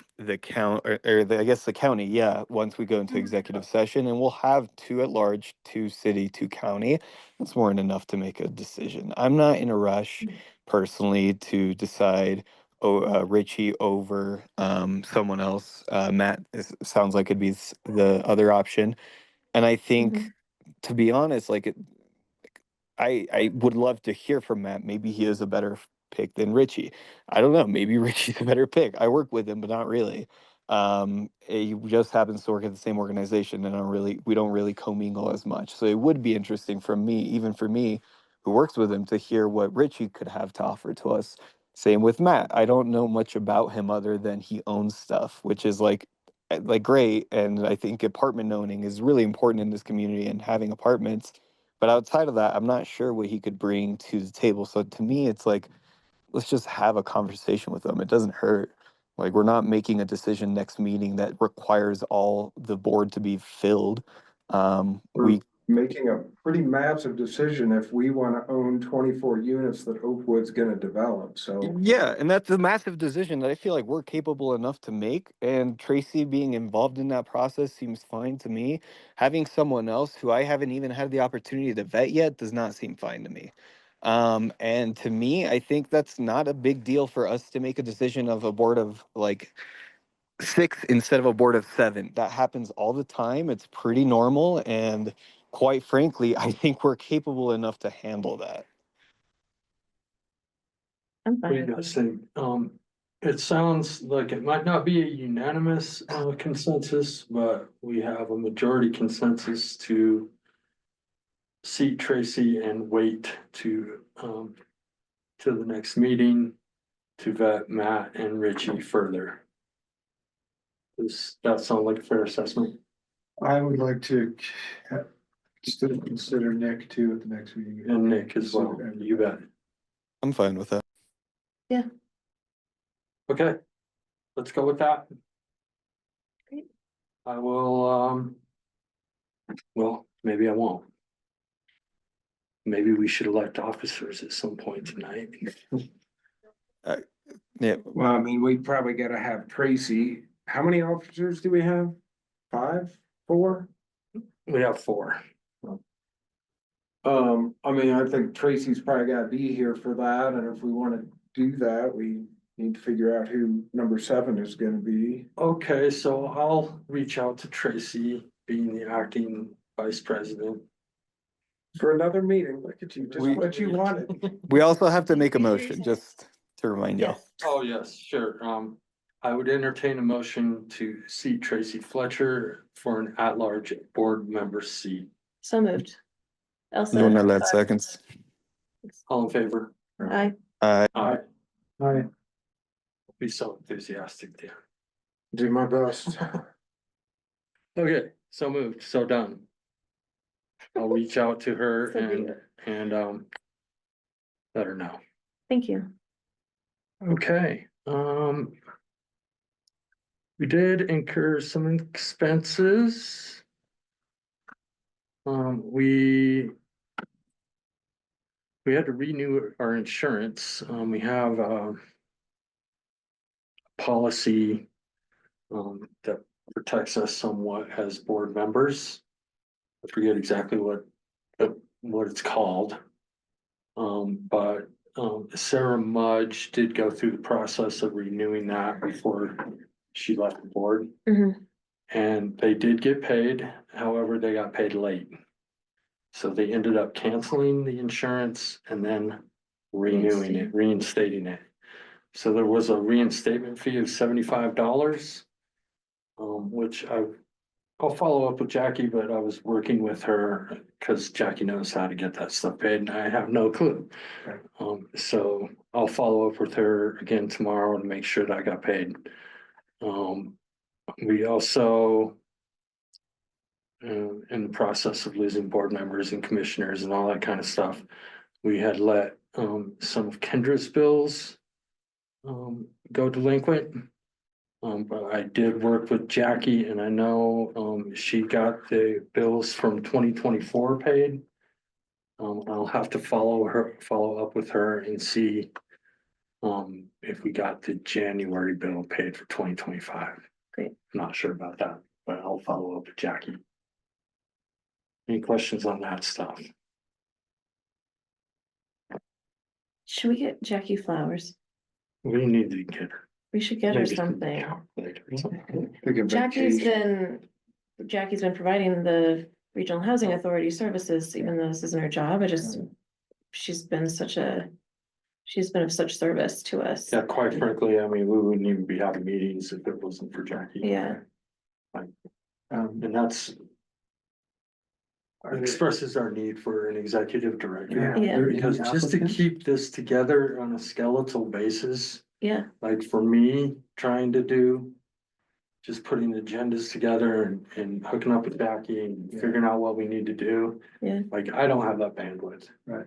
I guess the county, yeah, once we go into executive session, and we'll have 2 at large, 2 city, 2 county. That's more than enough to make a decision. I'm not in a rush personally to decide Richie over someone else. Matt sounds like it'd be the other option. And I think, to be honest, like I would love to hear from Matt. Maybe he is a better pick than Richie. I don't know. Maybe Richie's a better pick. I work with him, but not really. He just happens to work at the same organization and we don't really commingle as much. So it would be interesting for me, even for me, who works with him, to hear what Richie could have to offer to us. Same with Matt. I don't know much about him other than he owns stuff, which is like great. And I think apartment owning is really important in this community and having apartments. But outside of that, I'm not sure what he could bring to the table. So to me, it's like, let's just have a conversation with him. It doesn't hurt. Like, we're not making a decision next meeting that requires all the board to be filled. We're making a pretty massive decision if we wanna own 24 units that Oakwood's gonna develop, so. Yeah, and that's a massive decision that I feel like we're capable enough to make. And Tracy being involved in that process seems fine to me. Having someone else who I haven't even had the opportunity to vet yet does not seem fine to me. And to me, I think that's not a big deal for us to make a decision of a board of like 6 instead of a board of 7. That happens all the time. It's pretty normal. And quite frankly, I think we're capable enough to handle that. I'm What do you fine. guys think? It sounds like it might not be a unanimous consensus, but we have a majority consensus to seat Tracy and wait to the next meeting to vet Matt and Richie further. Does that sound like a fair assessment? I would like to still consider Nick too at the next meeting. And Nick as well, you bet. I'm fine with that. Okay, let's go with that. Great. I will, well, maybe I won't. Maybe we should elect officers at some point tonight. Yeah. Well, I mean, we probably gotta have Tracy. How many officers do we have? 5, 4? We have 4. I mean, I think Tracy's probably gotta be here for that, and if we wanna do that, we need to figure out who number 7 is gonna be. Okay, so I'll reach out to Tracy, being the acting vice president. For another meeting, look at you, just what you wanted. We also have to make a motion, just to remind y'all. Oh, yes, sure. I would entertain a motion to seat Tracy Fletcher for an at-large board member seat. So moved. Elsa. Doing that seconds. All in favor? Aye. Aye. Aye. Be so enthusiastic there. Do my best. Okay, so moved, so done. I'll reach out to her So be and let her know. Thank you. Okay, we did incur some expenses. We had to renew our insurance. We have a policy that protects us somewhat as board members. I forget exactly what it's called. But Sarah Mudge did go through the process of renewing that before she left the board. Mhm. And they did get paid, however, they got paid late. So they ended up canceling the insurance and then renewing it, reinstating it. So there was a reinstatement fee of $75. Which I'll follow up with Jackie, but I was working with her because Jackie knows how to get that stuff paid and I have no clue. Okay. So I'll follow up with her again tomorrow and make sure that I got paid. We also in the process of losing board members and commissioners and all that kind of stuff, we had let some of Kendra's bills go delinquent. But I did work with Jackie and I know she got the bills from 2024 paid. I'll have to follow up with her and see if we got the January bill paid for 2025. Great. I'm not sure about that, but I'll follow up with Jackie. Any questions on that stuff? Should we get Jackie flowers? We need to get her. We should get her maybe something. calculator or something. Take a vacation. Jackie's been providing the Regional Housing Authority services, even though this isn't her job. She's been she's been of such service to us. Yeah, quite frankly, I mean, we wouldn't even be having meetings if it wasn't for Jackie. Yeah. And that's expresses our need for an executive director. Yeah. Because just to keep this together on a skeletal basis, Yeah, like for me, trying to do. Just putting agendas together and hooking up with Jackie and figuring out what we need to do. yeah. Like, I don't have that bandwidth. Right.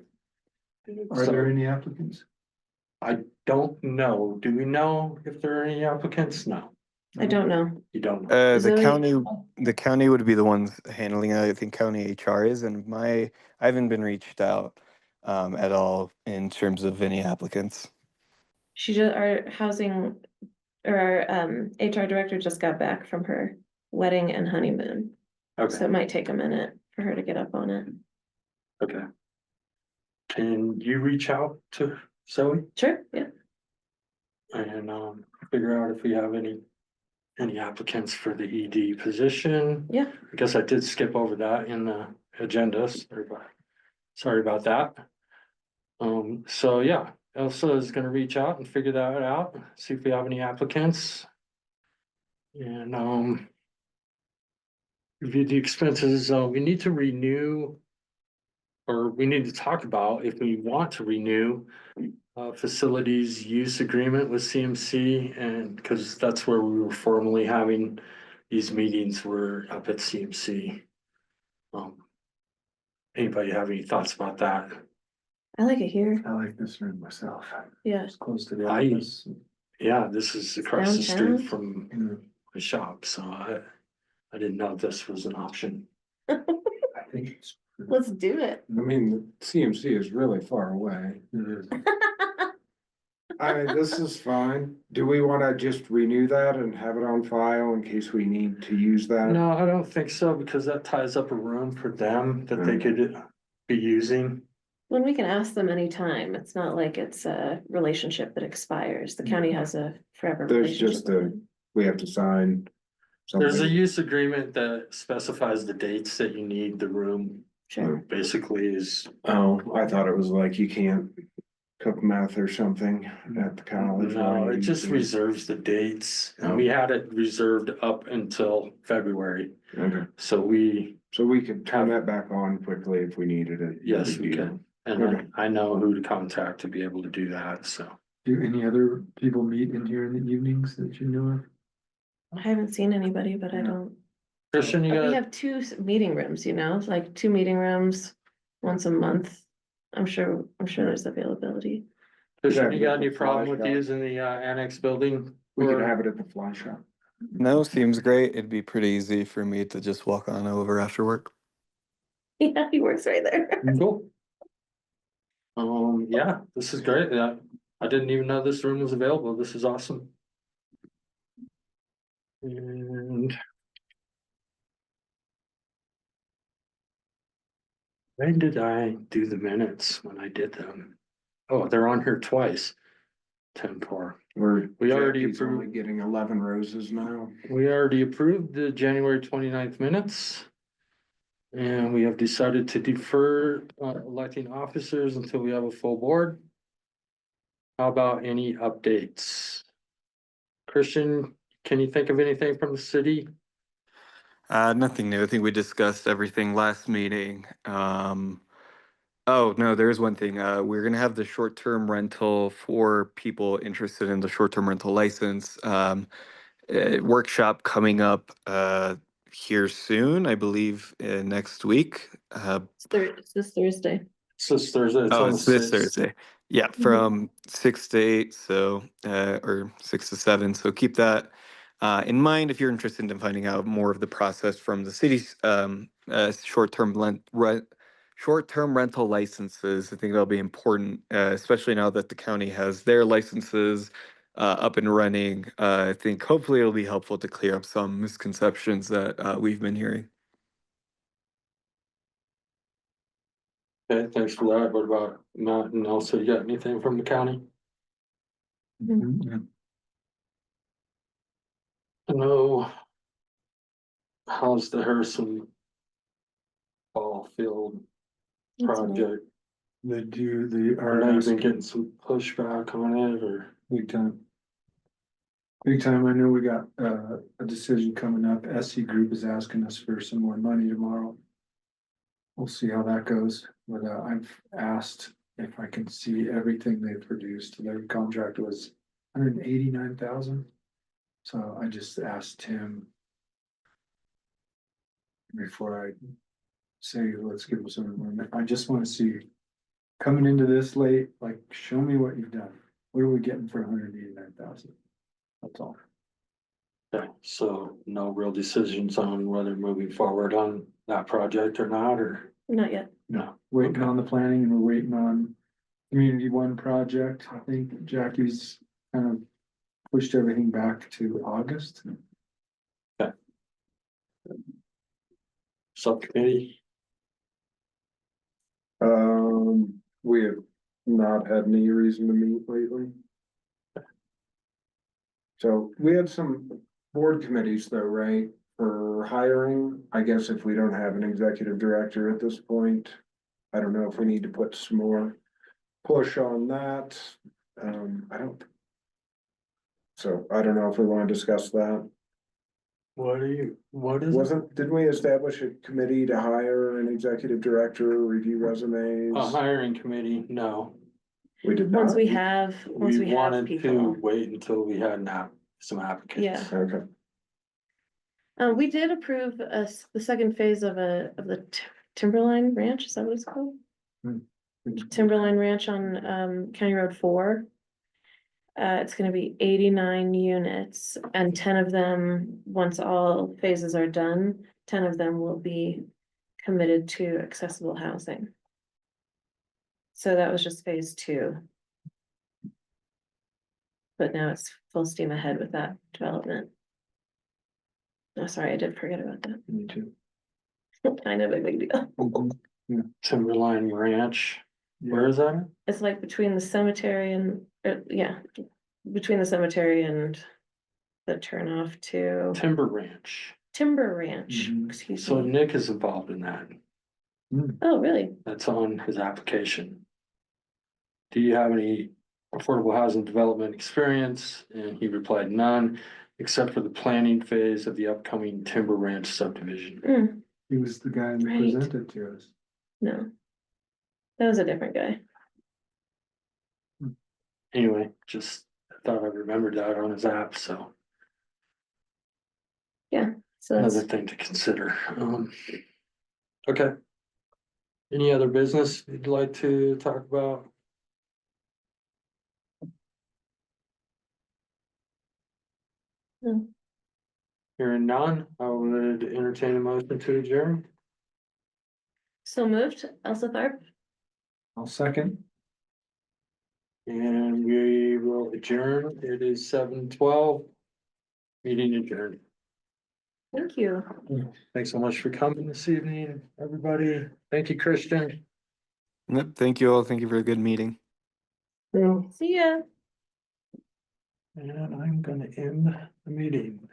And Are there so any applicants? I don't know. Do we know if there are any applicants? No, I don't know. you don't know. The county would be the ones handling it. I think county HR is, and I haven't been reached out at all in terms of any applicants. She just, our housing, or our HR director just got back from her wedding and honeymoon. So Okay, it might take a minute for her to get up on it. okay. Can you reach out to Zoe Sure, yeah. and figure out if we have any applicants for the ED position? Yeah. I guess I did skip over that in the agendas. Sorry about that. So yeah, Elsa is gonna reach out and figure that out, see if we have any applicants. And review the expenses, we need to renew. Or we need to talk about if we want to renew facilities use agreement with CMC, and because that's where we were formally having these meetings were up at CMC. Anybody have any thoughts about that? I like it here. I like this room myself. Yeah. It's close to the I- office. Yeah, this is across the Downtown? street from Mm, the shop, so I didn't know this was an option. I think it's. Let's do it. I mean, the CMC is really far away. This is fine. Do we wanna just renew that and have it on file in case we need to use that? No, I don't think so, because that ties up a room for them that they could be using. When we can ask them anytime, it's not like it's a relationship that expires. The county has a forever There's relationship just with a, them. we have to sign There's a something. use agreement that specifies the dates that you need the room, Sure. basically is. Oh, I thought it was like you can't cook meth or something at the college. No, while it you're just using reserves the dates, and Oh. we had it reserved up until February, Okay, so we, so we could turn that back on quickly if we needed it. yes, we Big deal. can. And I know who to contact to be able to do that, so. Do any other people meet in here in the evenings that you know of? I haven't seen anybody, but I Yeah. don't. Christian, you We got, have two meeting rooms, you know, like 2 meeting rooms once a month. I'm sure there's availability. Christian, you got any the problem flash with drive. using the annex building? We could for- have it at the fly shop. No, seems great. It'd be pretty easy for me to just walk on over after work. Yeah, he works right there. Cool. Yeah, this is great. Yeah, I didn't even know this room was available. This is awesome. And when did I do the minutes when I did them? Oh, they're on here twice. 10-4. We already Jackie's only approved. getting 11 roses now. We already approved the January 29th minutes. And we have decided to defer electing officers until we have a full board. How about any updates? Christian, can you think of anything from the city? Nothing new. I think we discussed everything last meeting. Oh, no, there is one thing. We're gonna have the short-term rental for people interested in the short-term rental license. Workshop coming up here soon, I believe, next week. It's this Thursday. It's this Thursday. It's Oh, on the it's this 6th. Thursday. Yeah, from 6 to 8, so or 6 to 7. So keep that in mind if you're interested in finding out more of the process from the city's short-term rental licenses. I think that'll be important, especially now that the county has their licenses up and running. I think hopefully it'll be helpful to clear up some misconceptions that we've been hearing. Okay, thanks for that. What about Matt and Elsa? You got anything from the county? Yeah. No. How's the Harrison ball field That's nice. project They do the I know you've been RNS getting some pushback on it, or big time. Big time. I know we got a decision coming up. SC Group is asking us for some more money tomorrow. We'll see how that goes, but I've asked if I can see everything they produced. Their contract was 189,000. So I just asked him before I say, let's give them some more. I just want to see, coming into this late, like, show me what you've done. What are we getting for 189,000? That's all. okay, so no real decisions on whether moving forward on that project or not, or Not yet. No, waiting on the planning and we're waiting on Community One project. I think Jackie's kind of pushed everything back to August. subcommittee. We have not had any reason to meet lately. So we had some board committees though, right, for hiring. I guess if we don't have an executive director at this point, I don't know if we need to put some more push on that. I don't. So I don't know if we want to discuss that. What is it? Didn't we establish a committee to hire an executive director, review resumes? A hiring committee, no. We did not. Once we have We wanted to people. wait until we had some applicants. Yeah. Okay, We did approve the second phase of the Timberline Ranch, is that what it's called? Timberline Ranch on County Road 4. It's gonna be 89 units and 10 of them, once all phases are done, 10 of them will be committed to accessible housing. So that was just phase 2. But now it's full steam ahead with that development. Oh, sorry, I did forget about that. Me too. Kind of a big deal. Timberline Ranch, where is that? It's like between the cemetery and, yeah, between the cemetery and the turnoff to Timber Ranch. Timber Ranch, Mhm. excuse So me. Nick is involved in that. Oh, really? That's on his application. Do you have any affordable housing development experience? And he replied, none, except for the planning phase of the upcoming Timber Ranch subdivision. Hmm, He was the guy that Right. presented to us. no. That was a different guy. Anyway, just thought I remembered that on his app, so So another that's, thing to consider. Okay. Any other business you'd like to talk about? No. Hearing none, I would entertain a motion to adjourn. so moved, Elsa Tharp. I'll second. And we will adjourn. It is 7:12. Meeting adjourned. Thank you. Thanks so much for coming this evening, everybody. Thank you, Christian. Yep, thank you all. Thank you for a good meeting. See ya. And I'm gonna end the meeting.